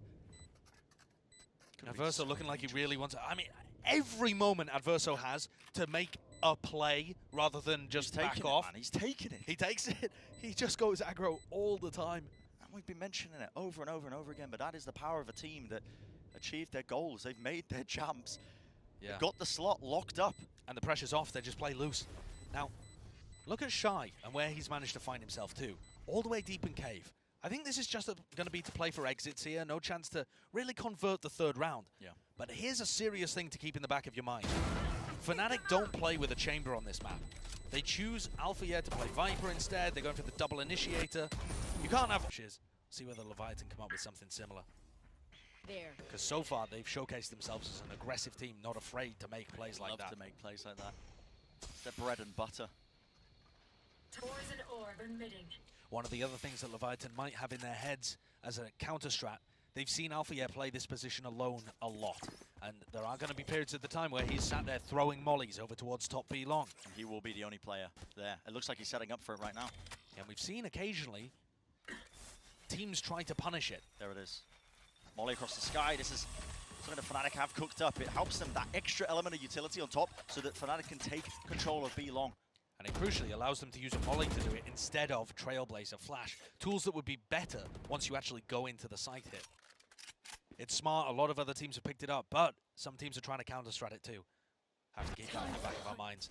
Adverso looking like he really wants to. I mean, every moment Adverso has to make a play rather than just back off. Man. He's taking it. He takes it. He just goes aggro all the time. And we've been mentioning it over and over and over again, but that is the power of a team that achieved their goals. They've made their jumps. Yeah. They've got the slot locked up. And the pressure's off. They just play loose. Now, look at Shy and where he's managed to find himself too. All the way deep in cave. I think this is just going to be to play for exits here. No chance to really convert the 3rd round. Yeah. But here's a serious thing to keep in the back of your mind. Fnatic don't play with a chamber on this map. They choose Alpha Year to play Viper instead. They're going for the double initiator. You can't have shiz. See whether Leviatán come up with something similar. There. Because so far they've showcased themselves as an aggressive team, not afraid to make plays like that. Love to make plays like that. It's their bread and butter. Towards an orb emitting. One of the other things that Leviatán might have in their heads as a counter strat, they've seen Alpha Year play this position alone a lot. And there are going to be periods of the time where he's sat there throwing mollies over towards top B long. And he will be the only player there. It looks like he's setting up for it right now. And we've seen occasionally teams try to punish it. There it is. Molly across the sky. This is something that Fnatic have cooked up. It helps them that extra element of utility on top so that Fnatic can take control of B long. And it crucially allows them to use a molly to do it instead of Trailblazer, Flash. Tools that would be better once you actually go into the site hit. It's smart, a lot of other teams have picked it up, but some teams are trying to counter-strat it too. Have to keep that in the back of our minds.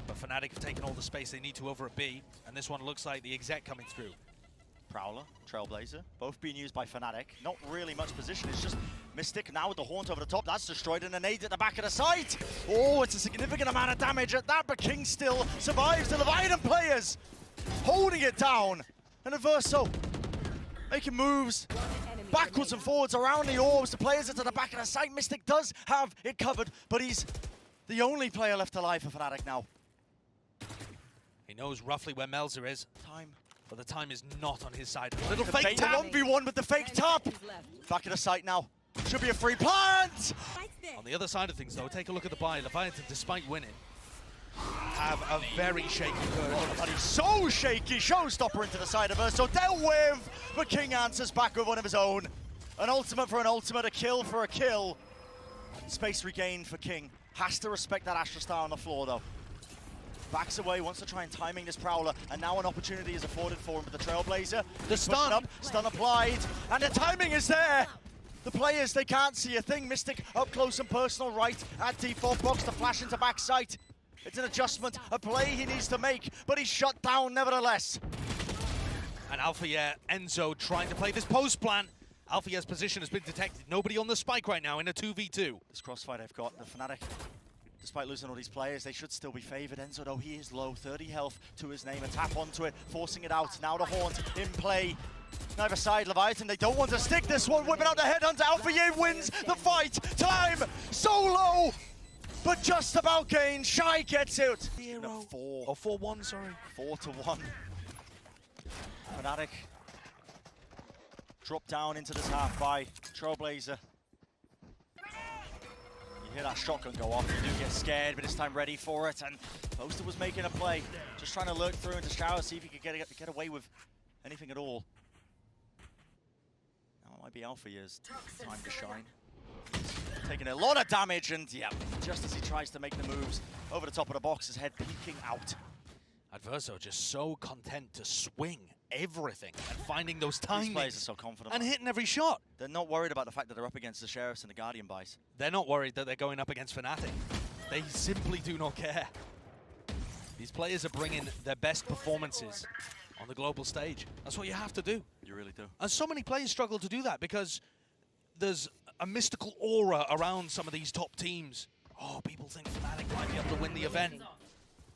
But Fnatic have taken all the space they need to over at B, and this one looks like the exec coming through. Prowler, Trailblazer, both being used by Fnatic. Not really much position, it's just Mystic now with the Haunt over the top. That's destroyed and a nade at the back of the site. Oh, it's a significant amount of damage at that, but King still survives. The Leviatán players holding it down. And Adverso making moves backwards and forwards around the orbs. The players are to the back of the site. Mystic does have it covered, but he's the only player left alive for Fnatic now. He knows roughly where Melzer is. Time. But the time is not on his side. A little The fake bait tap. 1v1 with the fake tap. Back of the site now. Should be a free plant. On the other side of things, though, take a look at the buy. Leviatán, despite winning, have a very shaky curve. And he's so shaky. Showstopper into the side of her. So dealt with. But King answers back with one of his own. An ultimate for an ultimate. A kill for a kill. Space regained for King. Has to respect that Astra Star on the floor, though. Backs away, wants to try and timing this Prowler, and now an opportunity is afforded for him with the Trailblazer. The stun. Up, stun applied, and the timing is there! The players, they can't see a thing. Mystic up close and personal right at default box to flash into back sight. It's an adjustment, a play he needs to make, but he's shut down nevertheless. And Alpha Year, Enzo trying to play this post plan. Alfia's position has been detected. Nobody on the spike right now in a 2v2. This crossfire they've got, the Fnatic, despite losing all these players, they should still be favoured. Enzo, though, he is low, 30 health to his name, a tap onto it, forcing it out. Now the Haunt in play. Neither side, Leviatán, they don't want to stick this one, whipping out the headhunter. Alfia wins the fight. Time so low, but just about gained. Shy gets it. 4. Oh, 4-1, sorry. 4-1. Fnatic drop down into this half by Trailblazer. You hear that shotgun go off, you do get scared, but this time ready for it, and Poster was making a play, just trying to lurk through into shower, see if he could get away with anything at all. Now it might be Alfia's time to shine. Taking a lot of damage, and yeah, just as he tries to make the moves over the top of the box, his head peeking out. Adverso just so content to swing everything and finding those These players are timings so confident. and hitting every shot. They're not worried about the fact that they're up against the Sheriffs and the Guardian buys. They're not worried that they're going up against Fnatic. They simply do not care. These players are bringing their best performances on the global stage. That's what you have to do. You really do. And so many players struggle to do that because there's a mystical aura around some of these top teams. Oh, people think Fnatic might be able to win the event.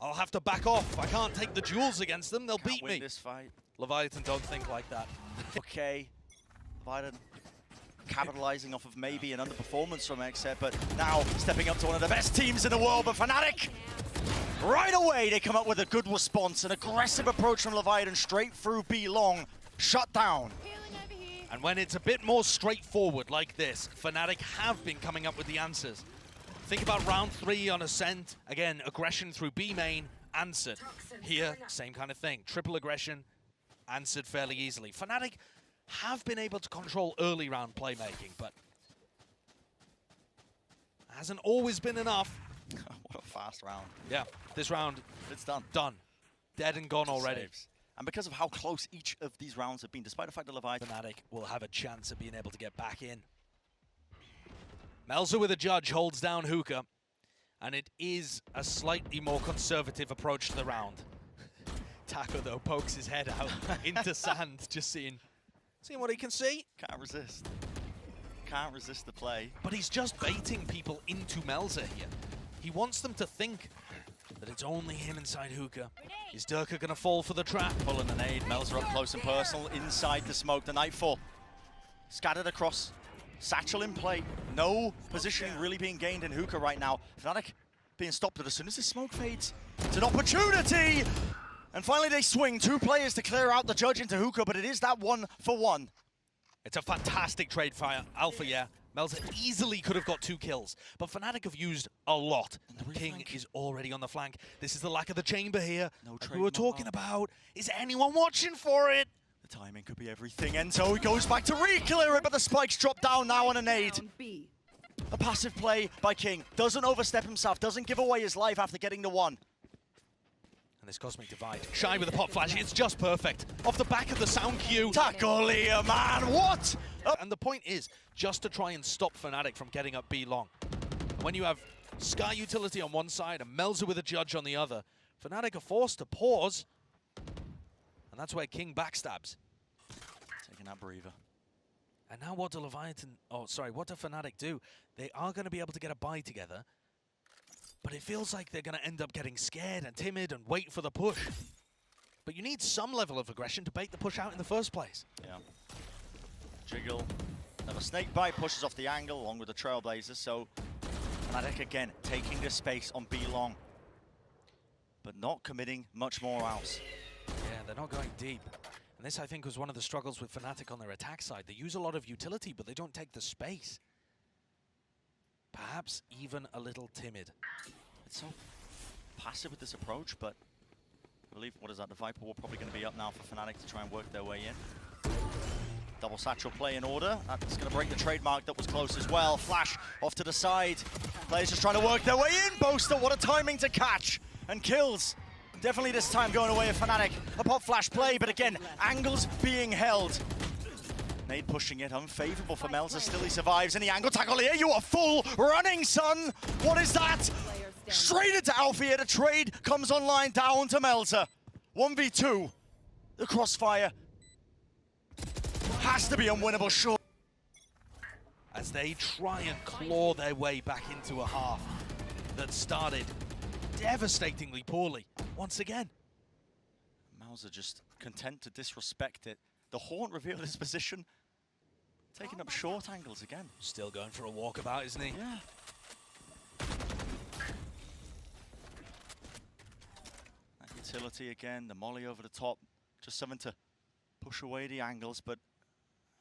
I'll have to back off. I can't take the duels against them. They'll beat Win me. this fight. Leviatán don't think like that. Okay. Leviatán capitalizing off of maybe an underperformance from XZ, but now stepping up to one of the best teams in the world, but Fnatic, right away they come up with a good response, an aggressive approach from Leviatán straight through B long, shut down. And when it's a bit more straightforward like this, Fnatic have been coming up with the answers. Think about round 3 on Ascent. Again, aggression through B main, answered. Here, same kind of thing. Triple aggression, answered fairly easily. Fnatic have been able to control early round playmaking, but hasn't always been enough. What a fast round. Yeah, this round, It's done. done. Dead and gone already. Saves. And because of how close each of these rounds have been, despite the fact that Leviatán... Fnatic will have a chance of being able to get back in. Melzer with a judge holds down Hookah, and it is a slightly more conservative approach to the round. Taco, though, pokes his head out into sand, just seeing what he can see. Can't resist. Can't resist the play. But he's just baiting people into Melzer here. He wants them to think that it's only him inside Hookah. Is Durka going to fall for the trap? Pulling the nade, Melzer up close and personal, inside the smoke, the Nightfall. Scattered across, Satchel in play. No positioning really being gained in Hookah right now. Fnatic being stopped, but as soon as the smoke fades, it's an opportunity! And finally they swing, 2 players to clear out the judge into Hookah, but it is that 1-for-1. It's a fantastic trade fire. Alpha, yeah. Melzer easily could have got 2 kills, but Fnatic have used a lot. And King is already on the flank. This is the lack of the chamber here. No like trade, we were talking about. Is anyone watching for it? The timing could be everything. Enzo, he goes back to re-clear it, but the spikes drop down now on a nade. A passive play by King. Doesn't overstep himself, doesn't give away his life after getting the 1. And this Cosmic Divide. Shy with a pop flash, it's just perfect. Off the back of the sound cue. Tacolia, man, what? And the point is, just to try and stop Fnatic from getting up B long. When you have Sky Utility on one side and Melzer with a judge on the other, Fnatic are forced to pause. And that's where King backstabs. Taking that breather. And now what do Leviatán, what do Fnatic do? They are going to be able to get a buy together, but it feels like they're going to end up getting scared and timid and wait for the push. But you need some level of aggression to bait the push out in the first place. Yeah. Jiggle. Another snake bite, pushes off the angle along with the Trailblazers, so Fnatic again taking the space on B long, but not committing much more else. Yeah, they're not going deep. And this, I think, was one of the struggles with Fnatic on their attack side. They use a lot of utility, but they don't take the space. Perhaps even a little timid. It's so passive with this approach, but I believe, what is that, the Viper War probably going to be up now for Fnatic to try and work their way in. Double satchel play in order. That's going to break the trademark that was close as well. Flash off to the side. Players just trying to work their way in. Boaster, what a timing to catch. And kills. Definitely this time going away with Fnatic. A pop flash play, but again, angles being held. Nade pushing it, unfavorable for Melzer. Still he survives in the angle. Tackle here, you are full running, son. What is that? Straight into Alfia. The trade comes online down to Melzer. 1v2. The crossfire has to be unwinnable, sure. as they try and claw their way back into a half that started devastatingly poorly once again. Mauser just content to disrespect it. The Haunt revealed his position, taking up short angles again. Still going for a walkabout, isn't he? Yeah. That utility again, the molly over the top, just something to push away the angles, but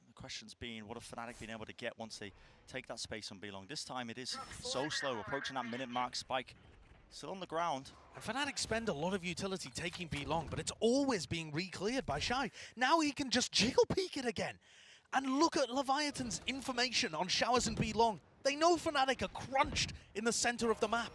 the question's been, what have Fnatic been able to get once they take that space on B-Long? This time it is so slow, approaching that minute mark. Spike still on the ground. And Fnatic spend a lot of utility taking B-Long, but it's always being re-cleared by Shy. Now he can just jiggle peek it again. And look at Leviathan's information on Showers and B-Long. They know Fnatic are crunched in the center of the map.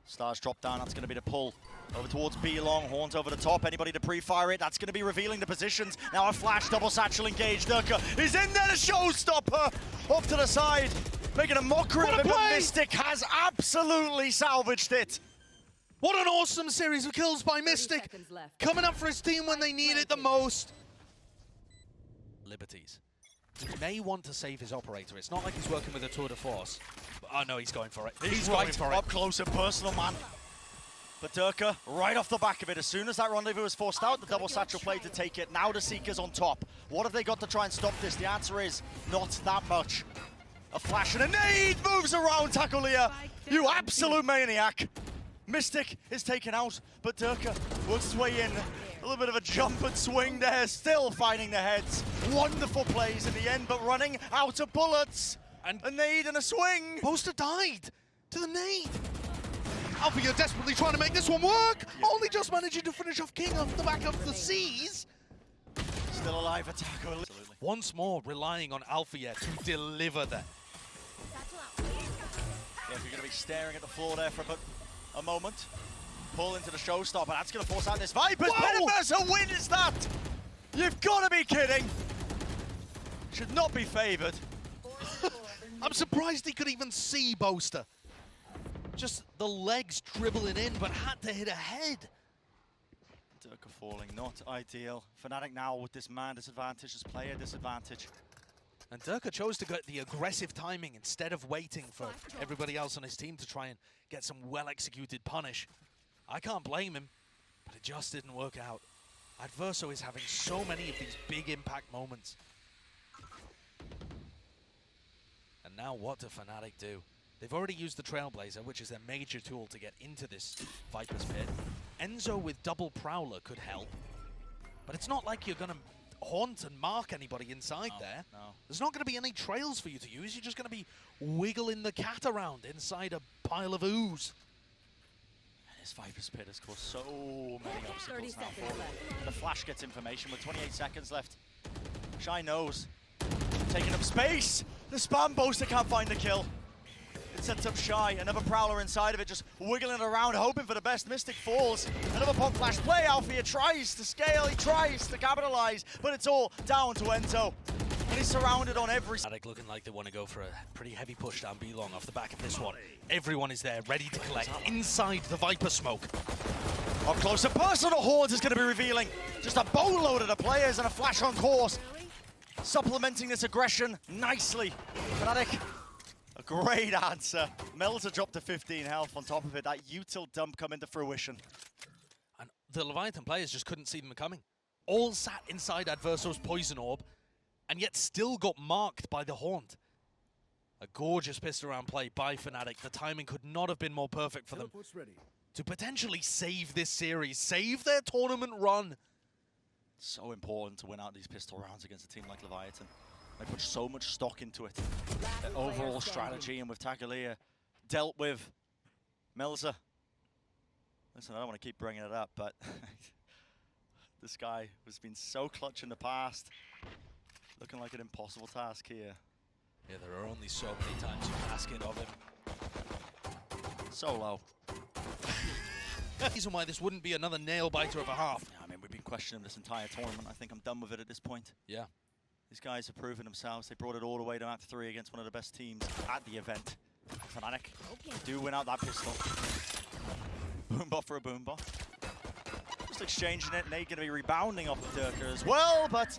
Stars drop down, that's going to be the pull. Over towards B-Long, Haunt over the top, anybody to pre-fire it, that's going to be revealing the positions. Now a flash, double satchel engaged, Durka is in there, the showstopper! Off to the side, making a mockery of it, but Mystic has absolutely salvaged it. What an awesome series of kills by Mystic, coming up for his team when they need it the most. Liberties. He may want to save his operator. It's not like he's working with a tour de force. But, oh no, he's going for it. He's right for it. Up close and personal, man. But Durka, right off the back of it, as soon as that rendezvous was forced out, the double satchel play to take it. Now the Seekers on top. What have they got to try and stop this? The answer is not that much. A flash and a nade moves around Takulia. You absolute maniac. Mystic is taken out, but Durka works his way in. A little bit of a jump and swing there, still finding the heads. Wonderful plays in the end, but running out of bullets. And a nade and a swing. Poster died to the nade. Alpha, you're desperately trying to make this one work. Yeah. Only just managing to finish off King off the back of the seas. Still alive, attack. Absolutely. Once more, relying on Alpha to deliver that. Yeah, if you're going to be staring at the floor there for a moment. Pull into the showstopper. That's going to force out this Vipers. Metaverse wins that! You've got to be kidding! Should not be favoured. I'm surprised he could even see Boaster. Just the legs dribbling in, but had to hit a head. Durka falling, not ideal. Fnatic now with this man disadvantage, this player disadvantage. And Durka chose to get the aggressive timing instead of waiting for everybody else on his team to try and get some well-executed punish. I can't blame him, but it just didn't work out. Adverso is having so many of these big impact moments. And now what do Fnatic do? They've already used the Trailblazer, which is their major tool to get into this Viper's pit. Enzo with double Prowler could help, but it's not like you're going to haunt and mark anybody inside there. No. There's not going to be any trails for you to use. You're just going to be wiggling the cat around inside a pile of ooze. This Viper's pit has caused so many obstacles now for them. The flash gets information with 28 seconds left. Shy knows. Taking up space. The spam Boaster can't find the kill. It sets up Shy. Another Prowler inside of it, just wiggling around, hoping for the best. Mystic falls. Another pop flash play. Alfia tries to scale. He tries to capitalize, but it's all down to Enzo. And he's surrounded on every... Fnatic looking like they want to go for a pretty heavy push down B-Long off the back of this one. Everyone is there, ready to collect inside the Viper smoke. Up close, a personal Haunt is going to be revealing. Just a boatload of the players and a flash on course. Supplementing this aggression nicely. Fnatic, a great answer. Melza dropped to 15 health on top of it. That util dump come into fruition. And the Leviathan players just couldn't see them coming. All sat inside Adverso's Poison Orb, and yet still got marked by the Haunt. A gorgeous pissed around play by Fnatic. The timing could not have been more perfect for them to potentially save this series, save their tournament run. So important to win out these pistol rounds against a team like Leviathan. They put so much stock into it. Their overall strategy, and with Takulia dealt with Melza. Listen, I don't want to keep bringing it up, but this guy has been so clutch in the past. Looking like an impossible task here. Yeah, there are only so many times you can ask it of him. So low. Reason why this wouldn't be another nail-biter of a half. Yeah, I mean, we've been questioning this entire tournament. I think I'm done with it at this point. Yeah. These guys have proven themselves. They brought it all the way to map 3 against one of the best teams at the event. Fnatic do win out that pistol. Boombot for a boombot. Just exchanging it. Nate going to be rebounding off the Durka as well, but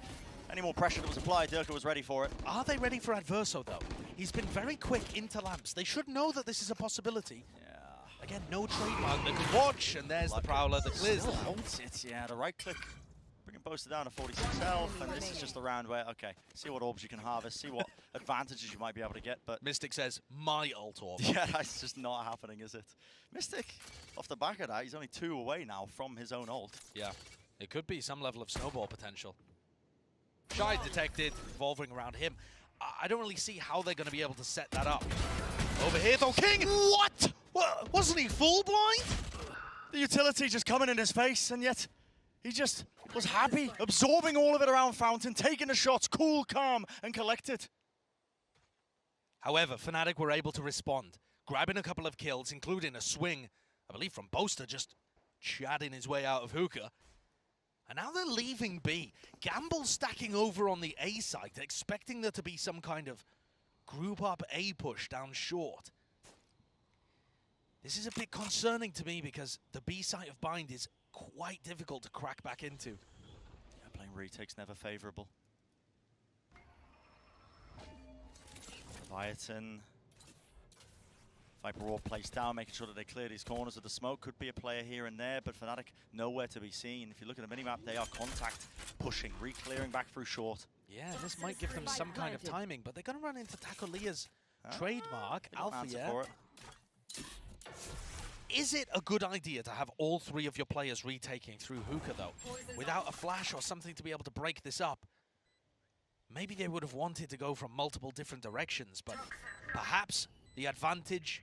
any more pressure that was applied, Durka was ready for it. Are they ready for Adverso, though? He's been very quick into lamps. They should know that this is a possibility. Yeah. Again, no trademark. They can watch, and there's the Prowler that clears. Still holds it, yeah, the right click. Bringing Boaster down to 46 health, and this is just a round where, okay, see what orbs you can harvest, see what advantages you might be able to get, but... Mystic says, my ult orb. Yeah, that's just not happening, is it? Mystic, off the back of that, he's only 2 away now from his own ult. Yeah, it could be some level of snowball potential. Shy detected, revolving around him. I don't really see how they're going to be able to set that up. Over here, though, King! What? Wasn't he full blind? The utility just coming in his face, and yet he just was happy, absorbing all of it around Fountain, taking the shots, cool, calm, and collected. However, Fnatic were able to respond, grabbing a couple of kills, including a swing, I believe, from Boaster, just chatting his way out of hookah. And now they're leaving B. Gamble stacking over on the A side, expecting there to be some kind of group up A push down short. This is a bit concerning to me because the B side of Bind is quite difficult to crack back into. Yeah, playing retake's never favorable. Leviatán. Viper Orb placed down, making sure that they clear these corners of the smoke. Could be a player here and there, but Fnatic nowhere to be seen. If you look at the minimap, they are contact pushing, re-clearing back through short. Yeah, this might give them some kind of timing, but they're going to run into Takolia's trademark, Alpha. For it. Is it a good idea to have all 3 of your players retaking through hookah, though? Without a flash or something to be able to break this up? Maybe they would have wanted to go from multiple different directions, but perhaps the advantage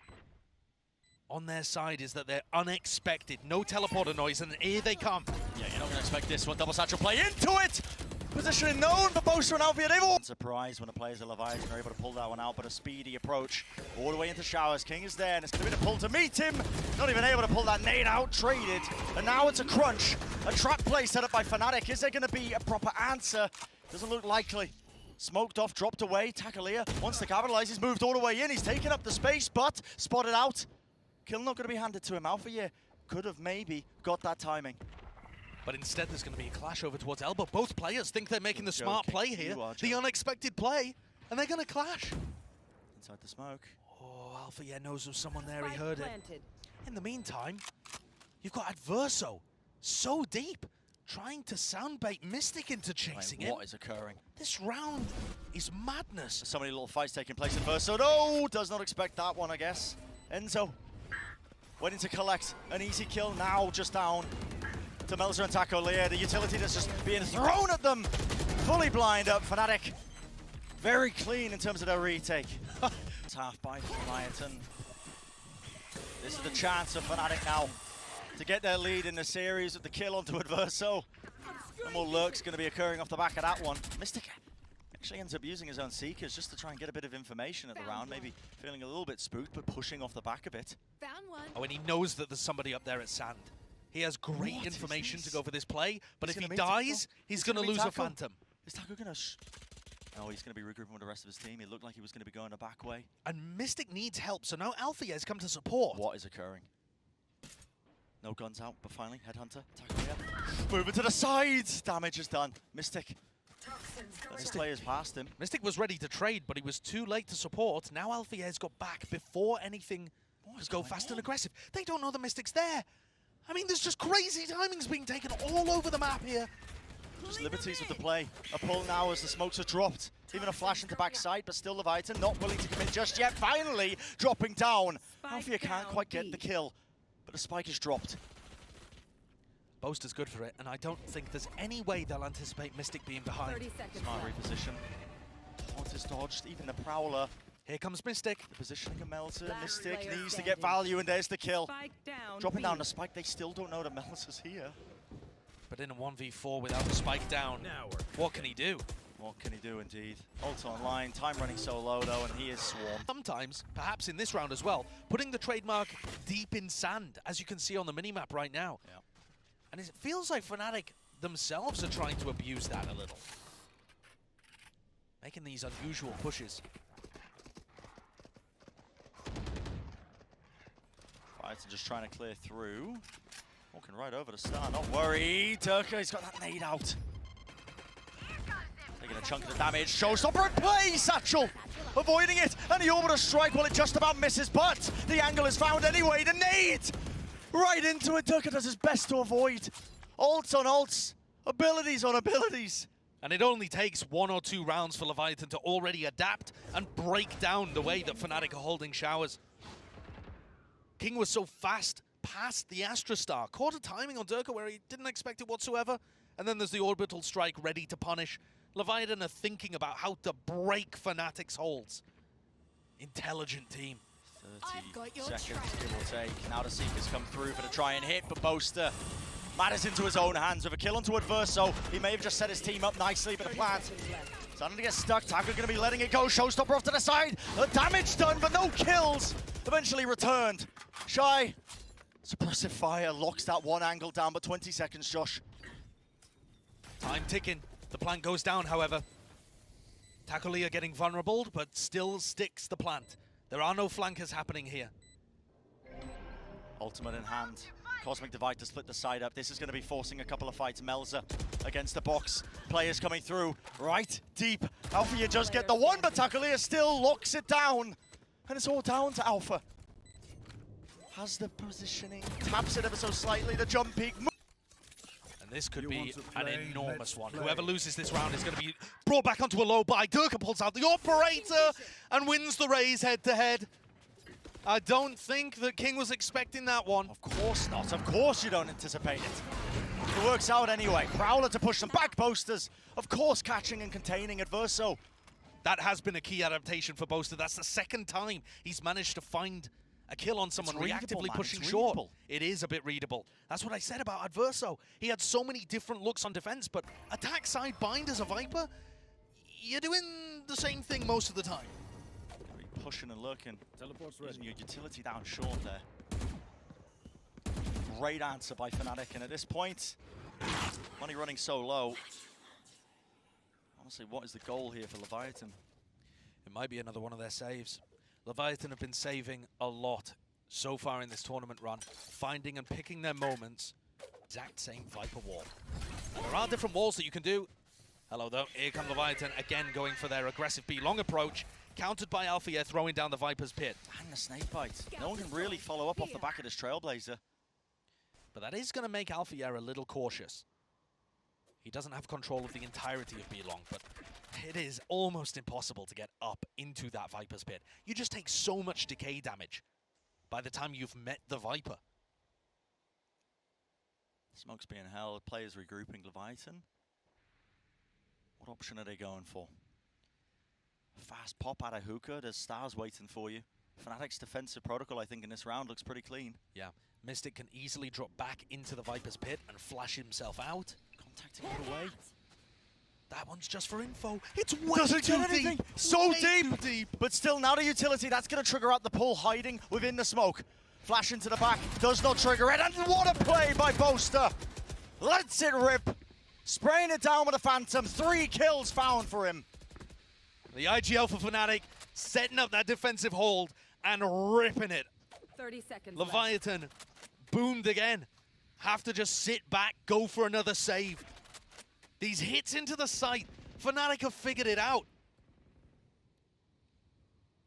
on their side is that they're unexpected. No teleporter noise, and here they come. Yeah, you're not going to expect this one. Double satchel play into it! Positioning known for Boaster and Alfia. They've all... Surprise when the players of Leviatán are able to pull that one out, but a speedy approach all the way into showers. King is there, and it's going to be the pull to meet him. Not even able to pull that nade out, traded. And now it's a crunch. A trap play set up by Fnatic. Is there going to be a proper answer? Doesn't look likely. Smoked off, dropped away. Takolia wants to capitalize. He's moved all the way in. He's taken up the space, but spotted out. Kill not going to be handed to him. Alpha could have maybe got that timing. But instead, there's going to be a clash over towards Elbow. Both players think they're making the smart play here, the unexpected play, and they're going to clash. Inside the smoke. Oh, Alpha knows there's someone there. He heard it. In the meantime, you've got Adverso so deep, trying to soundbait Mystic into chasing him. What is occurring? This round is madness. So many little fights taking place at first, so no, does not expect that one, I guess. Enzo waiting to collect an easy kill, now just down to Melzer and Takolia. The utility that's just being thrown at them. Fully blind up, Fnatic. Very clean in terms of their retake. It's half by Leviatán. This is the chance of Fnatic now to get their lead in the series with the kill onto Adverso. And more lurks going to be occurring off the back of that one. Mystic actually ends up using his own Seekers just to try and get a bit of information at the round. Maybe feeling a little bit spooked, but pushing off the back a bit. Found one. Oh, and he knows that there's somebody up there at Sand. He has great information to go for this play, but if he dies, he's going to lose a Phantom. Is Taco going to... Oh, he's going to be regrouping with the rest of his team. He looked like he was going to be going the back way. And Mystic needs help, so now Alpha has come to support. What is occurring? No guns out, but finally, Headhunter, Takolia. Moving to the sides! Damage is done. Mystic. This player's past him. Mystic was ready to trade, but he was too late to support. Now Alpha has got back before anything could go fast and aggressive. They don't know the Mystic's there. I mean, there's just crazy timings being taken all over the map here. Just liberties with the play. A pull now as the smokes are dropped. Even a flash into backside, but still Leviatán not willing to commit just yet. Finally, dropping down. Alfia can't quite get the kill, but the spike is dropped. Boaster's good for it, and I don't think there's any way they'll anticipate Mystic being behind. 30 seconds Smart left. reposition. Taunt is dodged, even the Prowler. Here comes Mystic. The positioning of Melzer. Last Mystic player needs to standing. get value, and there's the kill. Spike down. Dropping B. down the spike, they still don't know that Melzer's here. But in a 1v4 without the spike down, what can he do? What can he do indeed? Ult online, time running so low though, and he is swarmed. Sometimes, perhaps in this round as well, putting the trademark deep in sand, as you can see on the minimap right now. Yeah. And it feels like Fnatic themselves are trying to abuse that a little. Making these unusual pushes. Fights just trying to clear through. Walking right over the star, not worried. Turco, he's got that nade out. Taking a chunk of the damage. Showstopper in play! Satchel avoiding it, and the orbital strike, well, it just about misses, but the angle is found anyway. The nade! Right into it. Durka does his best to avoid. Ults on ults. Abilities on abilities. And it only takes 1 or 2 rounds for Leviatán to already adapt and break down the way that Fnatic are holding showers. King was so fast past the Astra Star. Caught a timing on Durka where he didn't expect it whatsoever. And then there's the orbital strike ready to punish. Leviatán are thinking about how to break Fnatic's holds. Intelligent team. 30 seconds, give or take. Now the Seekers come through for the try and hit, but Boaster matters into his own hands with a kill onto Adverso. He may have just set his team up nicely, but the plant starting to get stuck. Taco going to be letting it go. Showstopper off to the side. The damage done, but no kills. Eventually returned. Shy. Suppressive fire locks that one angle down, but 20 seconds, Josh. Time ticking. The plant goes down, however. Tacolia getting vulnerable, but still sticks the plant. There are no flankers happening here. Ultimate in hand. Cosmic Divide to split the side up. This is going to be forcing a couple of fights. Melza against the box. Players coming through right deep. Alpha, you just get the one, but Tacolia still locks it down. And it's all down to Alpha. Has the positioning. Taps it ever so slightly. The jump peak. And this could be an enormous one. Whoever loses this round is going to be brought back onto a low buy. Durka pulls out the operator and wins the raise head-to-head. I don't think that King was expecting that one. Of course not. Of course you don't anticipate it. It works out anyway. Prowler to push them back. Boasters, of course, catching and containing Adverso. That has been a key adaptation for Boaster. That's the second time he's managed to find a kill on someone reactively pushing short. It is a bit readable. That's what I said about Adverso. He had so many different looks on defense, but attack side bind as a Viper, you're doing the same thing most of the time. Pushing and lurking. Teleport's Using ready. your utility down short there. Great answer by Fnatic, and at this point, money running so low. Honestly, what is the goal here for Leviatán? It might be another one of their saves. Leviatán have been saving a lot so far in this tournament run, finding and picking their moments. Exact same Viper wall. And there are different walls that you can do. Hello though, here come Leviatán again going for their aggressive B-long approach, countered by Alfia throwing down the Viper's pit. And the snake bite. No one can really follow up off the back of this Trailblazer. But that is going to make Alfia a little cautious. He doesn't have control of the entirety of B-long, but it is almost impossible to get up into that Viper's pit. You just take so much decay damage by the time you've met the Viper. Smoke's being held, players regrouping Leviatán. What option are they going for? Fast pop out of hookah, there's stars waiting for you. Fnatic's defensive protocol, I think, in this round looks pretty clean. Yeah, Mystic can easily drop back into the Viper's pit and flash himself out. Contacting it away. That one's just for info. It's way Doesn't too get anything. deep. So Way too deep. But still, now the utility, that's going to trigger out the pull, hiding within the smoke. Flash into the back, does not trigger it, and what a play by Boaster. Lets it rip. Spraying it down with a Phantom. 3 kills found for him. The IGL for Fnatic setting up that defensive hold and ripping it. 30 seconds Leviatán boomed again. Have to just sit back, go for another save. These hits into the site, Fnatic have figured it out.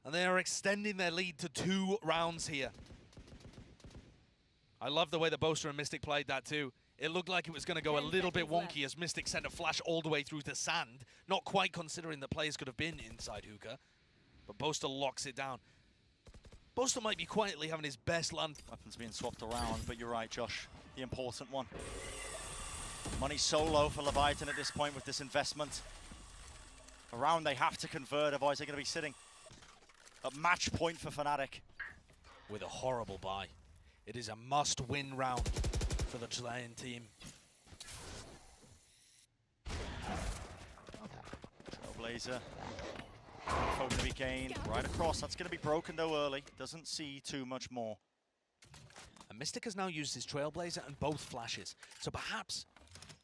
And they are extending their lead to 2 rounds here. I love the way that Boaster and Mystic played that too. It looked like it was going to go a little bit wonky as Mystic sent a flash all the way through to sand, not quite considering that players could have been inside hookah. But Boaster locks it down. Boaster might be quietly having his best land. Weapons being swapped around, but you're right, Josh. The important one. Money so low for Leviatán at this point with this investment. A round they have to convert, otherwise they're going to be sitting at match point for Fnatic. With a horrible buy. It is a must-win round for the Chilean team. Trailblazer. Info to be gained right across. That's going to be broken though early. Doesn't see too much more. And Mystic has now used his Trailblazer and both flashes. So perhaps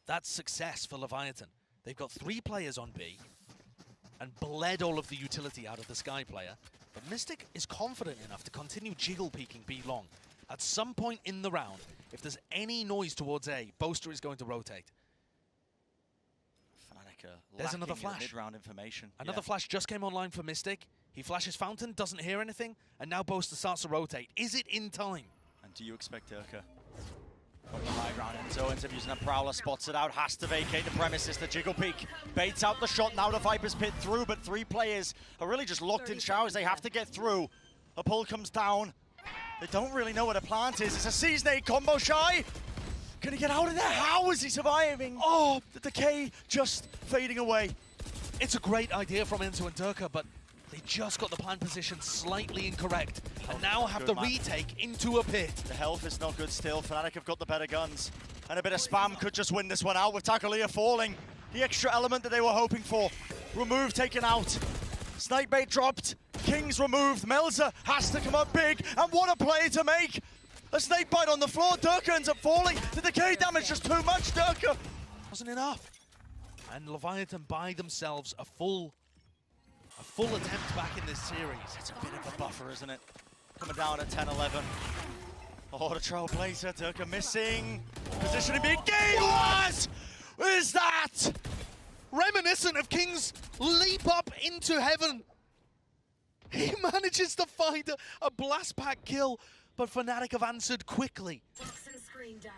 that's success for Leviatán. They've got 3 players on B and bled all of the utility out of the Sky player. But Mystic is confident enough to continue jiggle peeking B long. At some point in the round, if there's any noise towards A, Boaster is going to rotate. Fnatic There's another lacking the flash. mid-round information. Another Yeah. flash just came online for Mystic. He flashes Fountain, doesn't hear anything, and now Boaster starts to rotate. Is it in time? And do you expect Durka from the high ground? Enzo ends up using a Prowler, spots it out, has to vacate the premises. The Jiggle Peak baits out the shot. Now the Viper's pit through, but 3 players are really just locked in showers. They have to get through. A pull comes down. They don't really know where the plant is. It's a Season 8 combo. Shy. Can he get out of there? How is he surviving? Oh, the decay just fading away. It's a great idea from Enzo and Durka, but they just got the plan position slightly incorrect, and now have to retake into a pit. The health is not good still. Fnatic have got the better guns. And a bit of spam could just win this one out with Takolia falling. The extra element that they were hoping for. Remove taken out. Snipe bait dropped. King's removed. Melza has to come up big. And what a play to make. A snake bite on the floor. Durka ends up falling. The decay damage just too much. Durka Wasn't enough. And Leviatán by themselves a full attempt back in this series. It's a bit of a buffer, isn't it? Coming down at 10-11. Oh, the Trailblazer. Durka missing. Positioning big game. What is that? Reminiscent of King's leap up into heaven. He manages to find a blast pack kill, but Fnatic have answered quickly. Toxin screen down.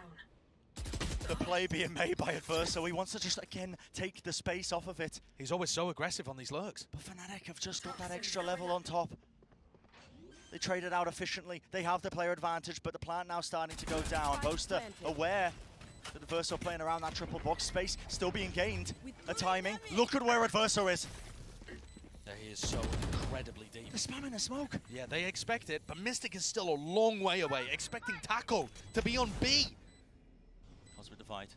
The play being made by Adverso. He wants to just, again, take the space off of it. He's always so aggressive on these lurks. But Fnatic have just got that extra level on top. They traded out efficiently. They have the player advantage, but the plant now starting to go down. Boaster aware that Adverso playing around that triple box space, still being gained. A timing. Look at where Adverso is. He is so incredibly deep. They're spamming the smoke. Yeah, they expect it, but Mystic is still a long way away, expecting Taco to be on B. Cosmic Divide.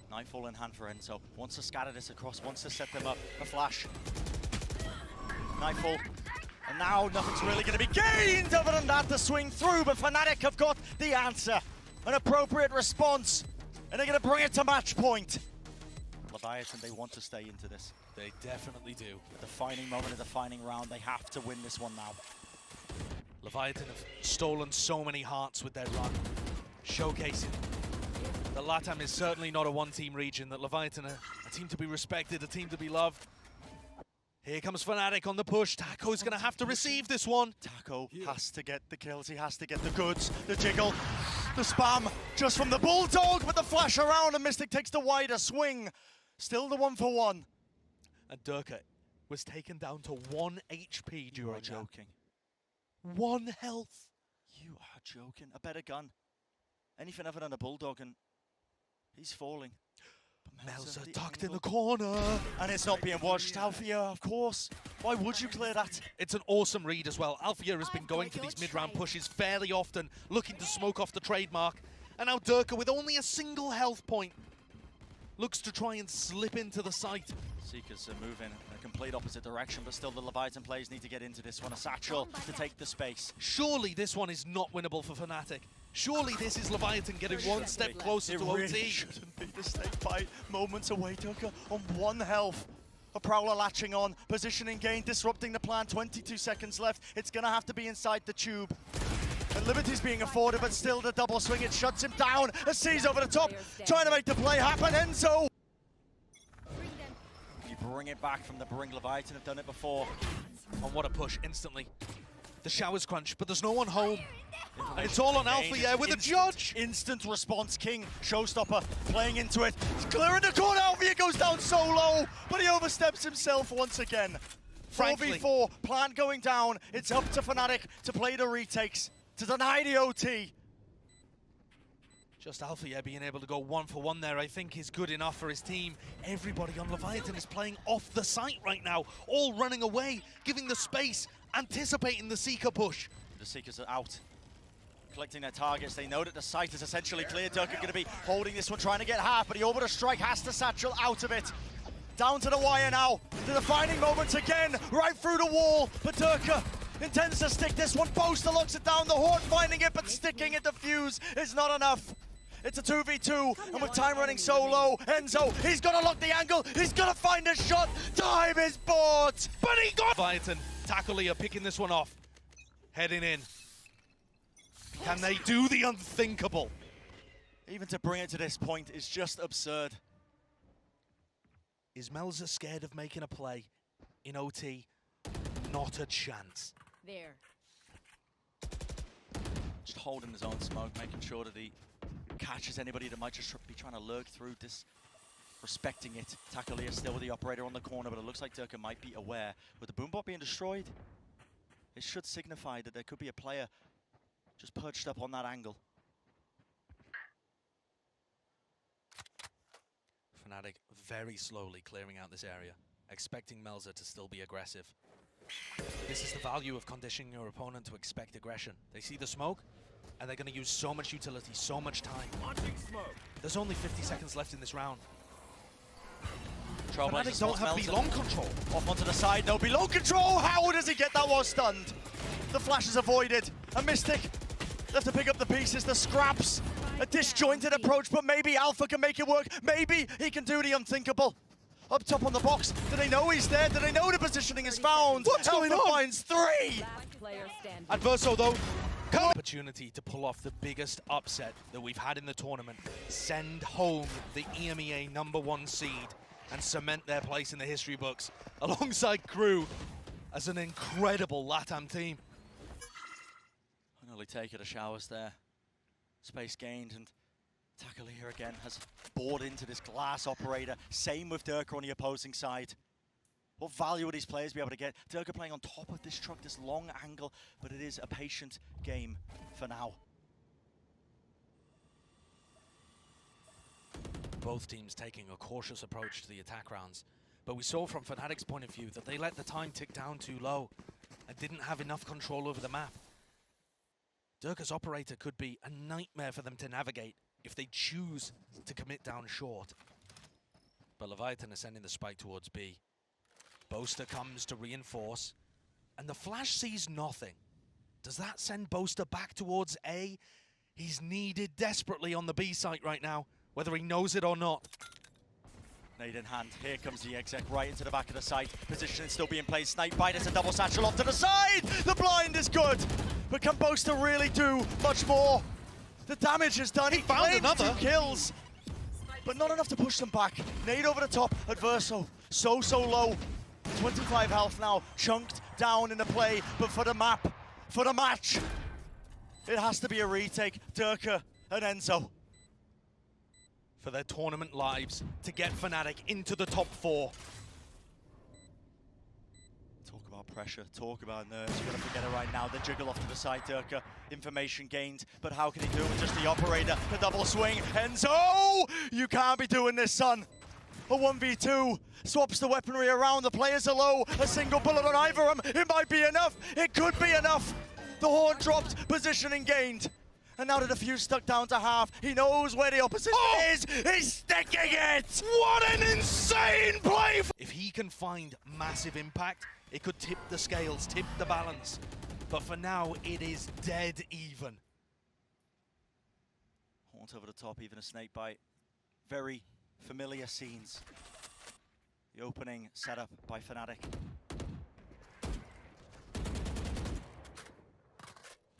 Nightfall in hand for Enzo. Wants to scatter this across, wants to set them up. A flash. Nightfall. And now nothing's really going to be gained other than that to swing through, but Fnatic have got the answer. An appropriate response. And they're going to bring it to match point. Leviatán, they want to stay into this. They definitely do. A defining moment, a defining round. They have to win this one now. Leviatán have stolen so many hearts with their run, showcasing that LATAM is certainly not a one-team region, that Leviatán are a team to be respected, a team to be loved. Here comes Fnatic on the push. Taco's going to have to receive this one. Taco has to get the kills, he has to get the goods, the jiggle, the spam, just from the Bulldog, but the flash around and Mystic takes the wider swing. Still the 1-for-1. And Durka was taken down to 1 HP during You are joking. that. 1 health. You are joking. A better gun. Anything other than a Bulldog and he's falling. But Melza the tucked in angle. the corner. And it's not being watched. Althea, of course. Why would you clear that? It's an awesome read as well. Althea has been going for these mid-round pushes fairly often, looking to smoke off the trademark. And now Durka, with only a single health point, looks to try and slip into the site. Seekers are moving in a complete opposite direction, but still the Leviatán players need to get into this one. A satchel to take the space. Surely this one is not winnable for Fnatic. Surely this is Leviatán getting one step closer It to really OT. shouldn't be the snake bite. Moments away, Durka on 1 health. A Prowler latching on, positioning gain, disrupting the plan, 22 seconds left. It's gonna have to be inside the tube. And Liberty's being afforded, but still the double swing, it shuts him down. A C's over the top, trying to make the play happen. Enzo! You bring it back from the brink. Leviatán have done it before. And what a push instantly. The showers crunch, but there's no one home. And it's all on Althea with a judge. Instant response, King, showstopper, playing into it. He's clearing the corner, Althea goes down so low, but he oversteps himself once again. Frankly, 4v4, plant going down. It's up to Fnatic to play the retakes, to deny the OT. just Althea being able to go 1-for-1 there, I think is good enough for his team. Everybody on Leviatán is playing off the site right now, all running away, giving the space, anticipating the Seeker push. The Seekers are out, collecting their targets. They know that the site is essentially clear. Durka going to be holding this one, trying to get half, but the orbital strike has to satchel out of it. Down to the wire now. The defining moments again, right through the wall. But Durka intends to stick this one. Boaster locks it down. The Horde finding it, but sticking it to fuse is not enough. It's a 2v2, and with time running so low, Enzo, he's got to lock the angle. He's got to find a shot. Time is bought, but he got... Leviatán, Takolia picking this one off. Heading in. Can they do the unthinkable? Even to bring it to this point is just absurd. Is Melza scared of making a play in OT? Not a chance. There. Just holding his own smoke, making sure that he catches anybody that might just be trying to lurk through this. Respecting it. Takalia still with the operator on the corner, but it looks like Durka might be aware. With the boombot being destroyed, it should signify that there could be a player just perched up on that angle. Fnatic very slowly clearing out this area, expecting Melza to still be aggressive. This is the value of conditioning your opponent to expect aggression. They see the smoke, and they're going to use so much utility, so much time. There's only 50 seconds left in this round. Fnatic don't have belong control. Off onto the side, no belong control! How does he get that one stunned? The flash is avoided. A Mystic left to pick up the pieces, the scraps. A disjointed approach, but maybe Alpha can make it work. Maybe he can do the unthinkable. Up top on the box, do they know he's there? Do they know the positioning is found? What's going on? Finds 3! Last player standing. Adverso though, opportunity to pull off the biggest upset that we've had in the tournament. Send home the EMEA #1 seed and cement their place in the history books alongside Crew as an incredible LATAM team. An early take at the showers there. Space gained, and Takalia again has bored into this glass operator. Same with Durka on the opposing side. What value would these players be able to get? Durka playing on top of this truck, this long angle, but it is a patient game for now. Both teams taking a cautious approach to the attack rounds. But we saw from Fnatic's point of view that they let the time tick down too low and didn't have enough control over the map. Durka's operator could be a nightmare for them to navigate if they choose to commit down short. But Leviatán is sending the spike towards B. Boaster comes to reinforce, and the flash sees nothing. Does that send Boaster back towards A? He's needed desperately on the B site right now, whether he knows it or not. Nade in hand, here comes the exec right into the back of the site. Positioning still being played, Snipe bite, it's a double satchel off to the side! The blind is good, but can Boaster really do much more? The damage is done, he found another 2 kills, but not enough to push them back. Nade over the top, Adverso, so low. 25 health now, chunked down in the play, but for the map, for the match, it has to be a retake. Durka and Enzo. For their tournament lives, to get Fnatic into the top 4. Talk about pressure, talk about nerves. You're gonna forget it right now. Then jiggle off to the side, Durka. Information gained, but how can he do it with just the operator? The double swing, Enzo! You can't be doing this, son. A 1v2, swaps the weaponry around, the players are low, a single bullet on either of them, it might be enough, it could be enough. The horn dropped, positioning gained. And now that the fuse stuck down to half, he knows where the opposition is, he's sticking it! What an insane play! If he can find massive impact, it could tip the scales, tip the balance. But for now, it is dead even. Haunt over the top, even a snake bite. Very familiar scenes. The opening setup by Fnatic.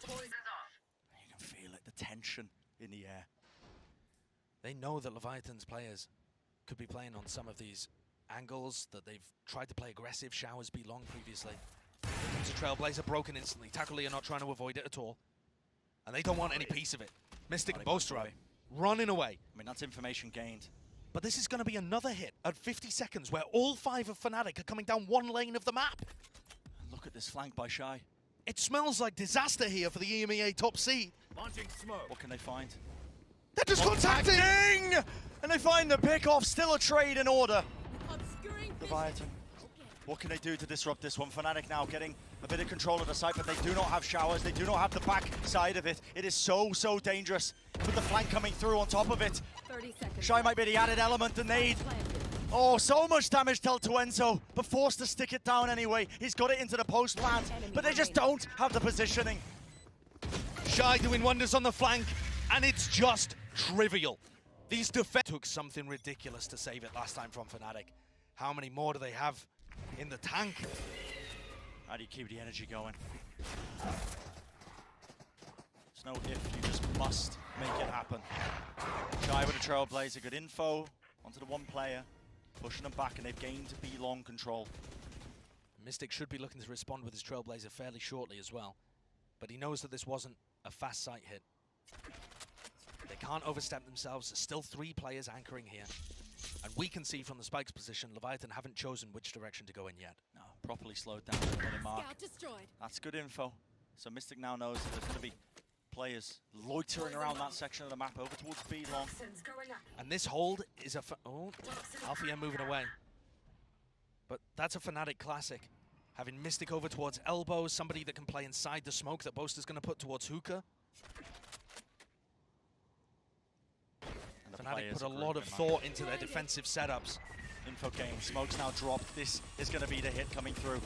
You can feel it, the tension in the air. They know that Leviatán's players could be playing on some of these angles that they've tried to play aggressive, showers be long previously. It's a Trailblazer broken instantly. Takalia are not trying to avoid it at all. And they don't want any piece of it. Mystic and Boaster running away. I mean, that's information gained. But this is going to be another hit at 50 seconds where all 5 of Fnatic are coming down one lane of the map. Look at this flank by Shy. It smells like disaster here for the EMEA top seed. Launching smoke. What can they find? They're just contacting! And they find the pick-off, still a trade in order. Obscuring Leviatán. What can they do to disrupt this one? Fnatic now getting a bit of control of the site, but they do not have showers. They do not have the back side of it. It is so dangerous. With the flank coming through on top of it. 30 seconds. Shy might be the added element, the nade. Oh, so much damage dealt to Enzo, but forced to stick it down anyway. He's got it into the post plant, but they just don't have the positioning. Shy doing wonders on the flank, and it's just trivial. These defense took something ridiculous to save it last time from Fnatic. How many more do they have in the tank? How do you keep the energy going? There's no if, you just must make it happen. Shy with a Trailblazer, good info onto the one player. Pushing them back, and they've gained B-long control. Mystic should be looking to respond with his Trailblazer fairly shortly as well. But he knows that this wasn't a fast sight hit. They can't overstep themselves. There's still 3 players anchoring here. And we can see from the Spike's position, Leviathan haven't chosen which direction to go in yet. No, properly slowed down. Got a mark. Scout destroyed. That's good info. So Mystic now knows that there's going to be players loitering around that section of the map over towards B-long. And this hold is a... Oh, Althea moving away. But that's a Fnatic classic. Having Mystic over towards elbows, somebody that can play inside the smoke that Boaster's going to put towards hookah. Fnatic put a lot of thought into their defensive setups. Info game, smoke's now dropped. This is going to be the hit coming through.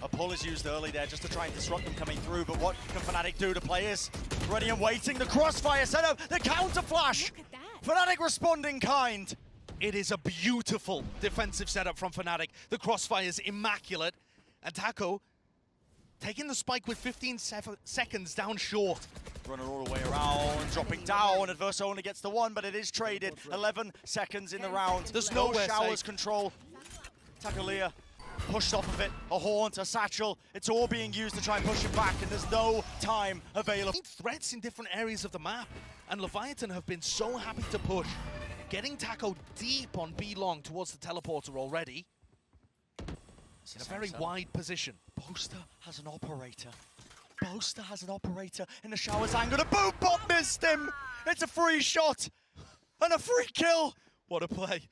A pull is used early there just to try and disrupt them coming through, but what can Fnatic do to players? Ready and waiting, the crossfire setup, the counter flash! Look at that. Fnatic responding kind. It is a beautiful defensive setup from Fnatic. The crossfire's immaculate. And Taco taking the spike with 15 seconds down short. Running all the way around, dropping down. Adverse only gets the 1, but it is traded. 11 seconds in the round. There's no nowhere showers safe. Control. Takolia pushed off of it. A haunt, a satchel. It's all being used to try and push it back, and there's no time available. Threats in different areas of the map. And Leviathan have been so happy to push. Getting Taco deep on B-long towards the teleporter already. In a very wide position. Boaster has an operator. Boaster has an operator in the shower's angle. The boom pop missed him. It's a free shot and a free kill. What a play.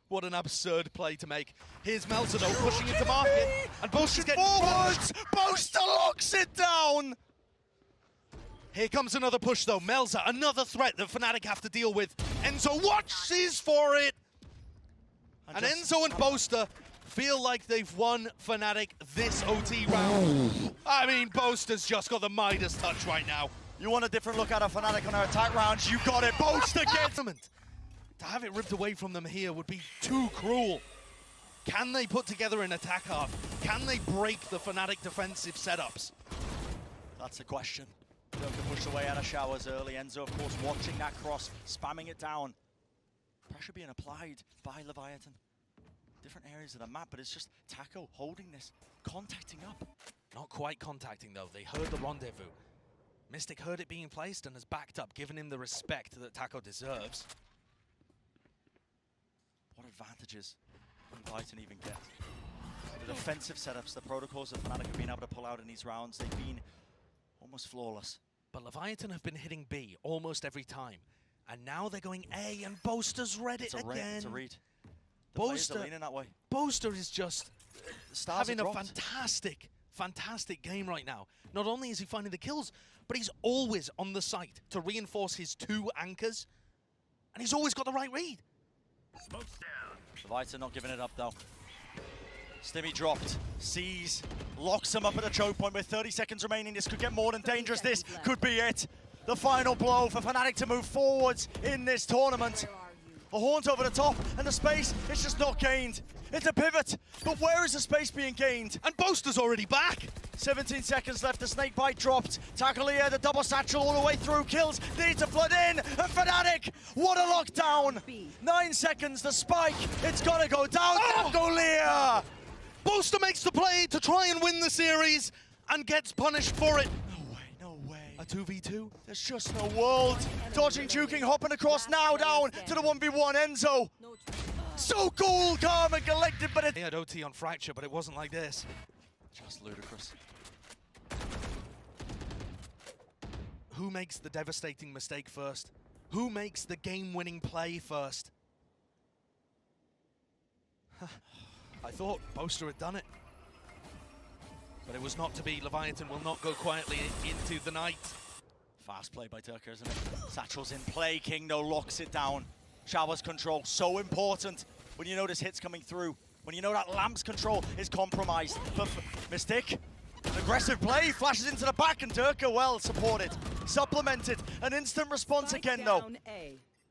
What an absurd play to make. Here's Melzer though pushing into market. And Boaster's getting forwards. Boaster locks it down. Here comes another push though. Melzer, another threat that Fnatic have to deal with. Enzo watches for it. And Enzo and Boaster feel like they've won Fnatic this OT round. I mean, Boaster's just got the Midas touch right now. You want a different look at a Fnatic on our attack rounds, you got it. Boaster gets it. To have it ripped away from them here would be too cruel. Can they put together an attack half? Can they break the Fnatic defensive setups? That's the question. Don't push away out of showers early. Enzo, of course, watching that cross, spamming it down. Pressure being applied by Leviathan. Different areas of the map, but it's just Taco holding this, contacting up. Not quite contacting though, they heard the rendezvous. Mystic heard it being placed and has backed up, giving him the respect that Taco deserves. What advantages can Leviathan even get? The defensive setups, the protocols that Fnatic have been able to pull out in these rounds, they've been almost flawless. But Leviathan have been hitting B almost every time. And now they're going A and Boaster's read it again. It's a read. Boaster, that way. Boaster is just having a fantastic game right now. Not only is he finding the kills, but he's always on the site to reinforce his 2 anchors. And he's always got the right read. Smoke's down. Leviathan not giving it up though. Stimmy dropped, sees, locks him up at a choke point with 30 seconds remaining. This could get more than dangerous. This could be it. The final blow for Fnatic to move forwards in this tournament. A haunt over the top, and the space is just not gained. It's a pivot, but where is the space being gained? And Boaster's already back. 17 seconds left, the snake bite dropped. Takolia, the double satchel all the way through, kills, need to flood in, and Fnatic, what a lockdown! 9 seconds, the spike, it's gonna go down, Takolia! Boaster makes the play to try and win the series, and gets punished for it. No way. A 2v2? There's just no world. Dodging, juking, hopping across, now down to the 1v1, Enzo. So cool, calm and collected, but He had OT on Fracture, but it wasn't like this. just ludicrous. Who makes the devastating mistake first? Who makes the game-winning play first? I thought Boaster had done it. But it was not to be. Leviathan will not go quietly into the night. Fast play by Turker, isn't it? Satchel's in play, Kingno locks it down. Showers control, so important when you notice hits coming through. When you know that Lamp's control is compromised. But Mystic, an aggressive play, flashes into the back, and Turker well supported. Supplemented, an instant response again though.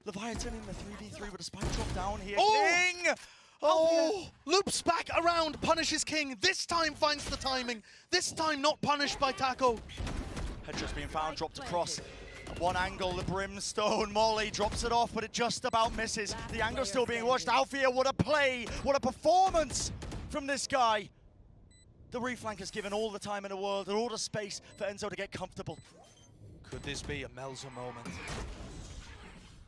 Leviathan in the 3v3 with a spike drop down here. Oh! King! Oh! Loops back around, punishes King. This time finds the timing. This time not punished by Taco. Had just been found, dropped across. One angle, the Brimstone Molly drops it off, but it just about misses. The angle still being watched. Alfia, what a play, what a performance from this guy. The reflank has given all the time in the world and all the space for Enzo to get comfortable. Could this be a Melza moment?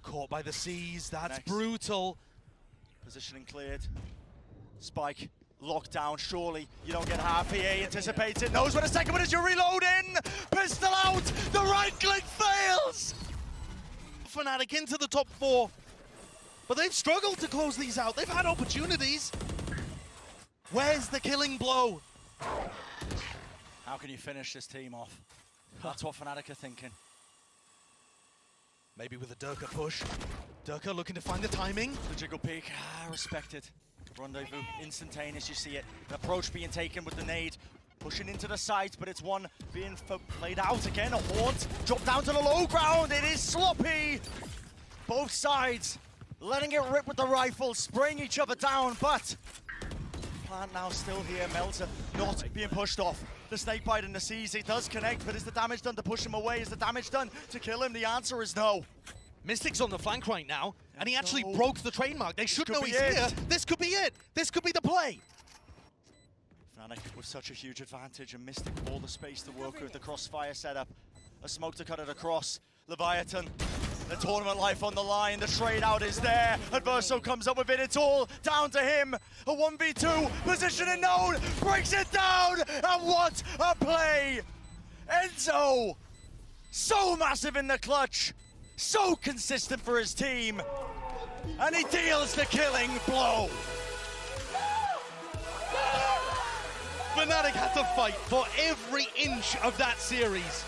Caught by the seas, that's Next. brutal. Positioning cleared. Spike locked down, surely you don't get half. PA anticipates it, knows what a second one is, you reload in! Pistol out, the right click fails! Fnatic into the top 4, but they've struggled to close these out. They've had opportunities. Where's the killing blow? How can you finish this team off? That's what Fnatic are thinking. Maybe with a Durka push. Durka looking to find the timing. The jiggle peek, respected. Rendezvous, instantaneous, you see it. An approach being taken with the nade. Pushing into the site, but it's one being played out again. A haunt, drop down to the low ground. It is sloppy. Both sides letting it rip with the rifles, spraying each other down, but Plant now still here. Melza not being pushed off. The snake bite in the seas, it does connect, but is the damage done to push him away? Is the damage done to kill him? The answer is no. Mystic's on the flank right now, and he actually broke the trademark. They should know could he's be it. here. This could be it. This could be the play. Fnatic with such a huge advantage, and Mystic with all the space to work with. The crossfire setup, a smoke to cut it across. Leviatán, the tournament life on the line, the trade out is there. Adverso comes up with it, it's all down to him. A 1v2, positioning known, breaks it down, and what a play! Enzo, so massive in the clutch, so consistent for his team, and he deals the killing blow. Fnatic had to fight for every inch of that series.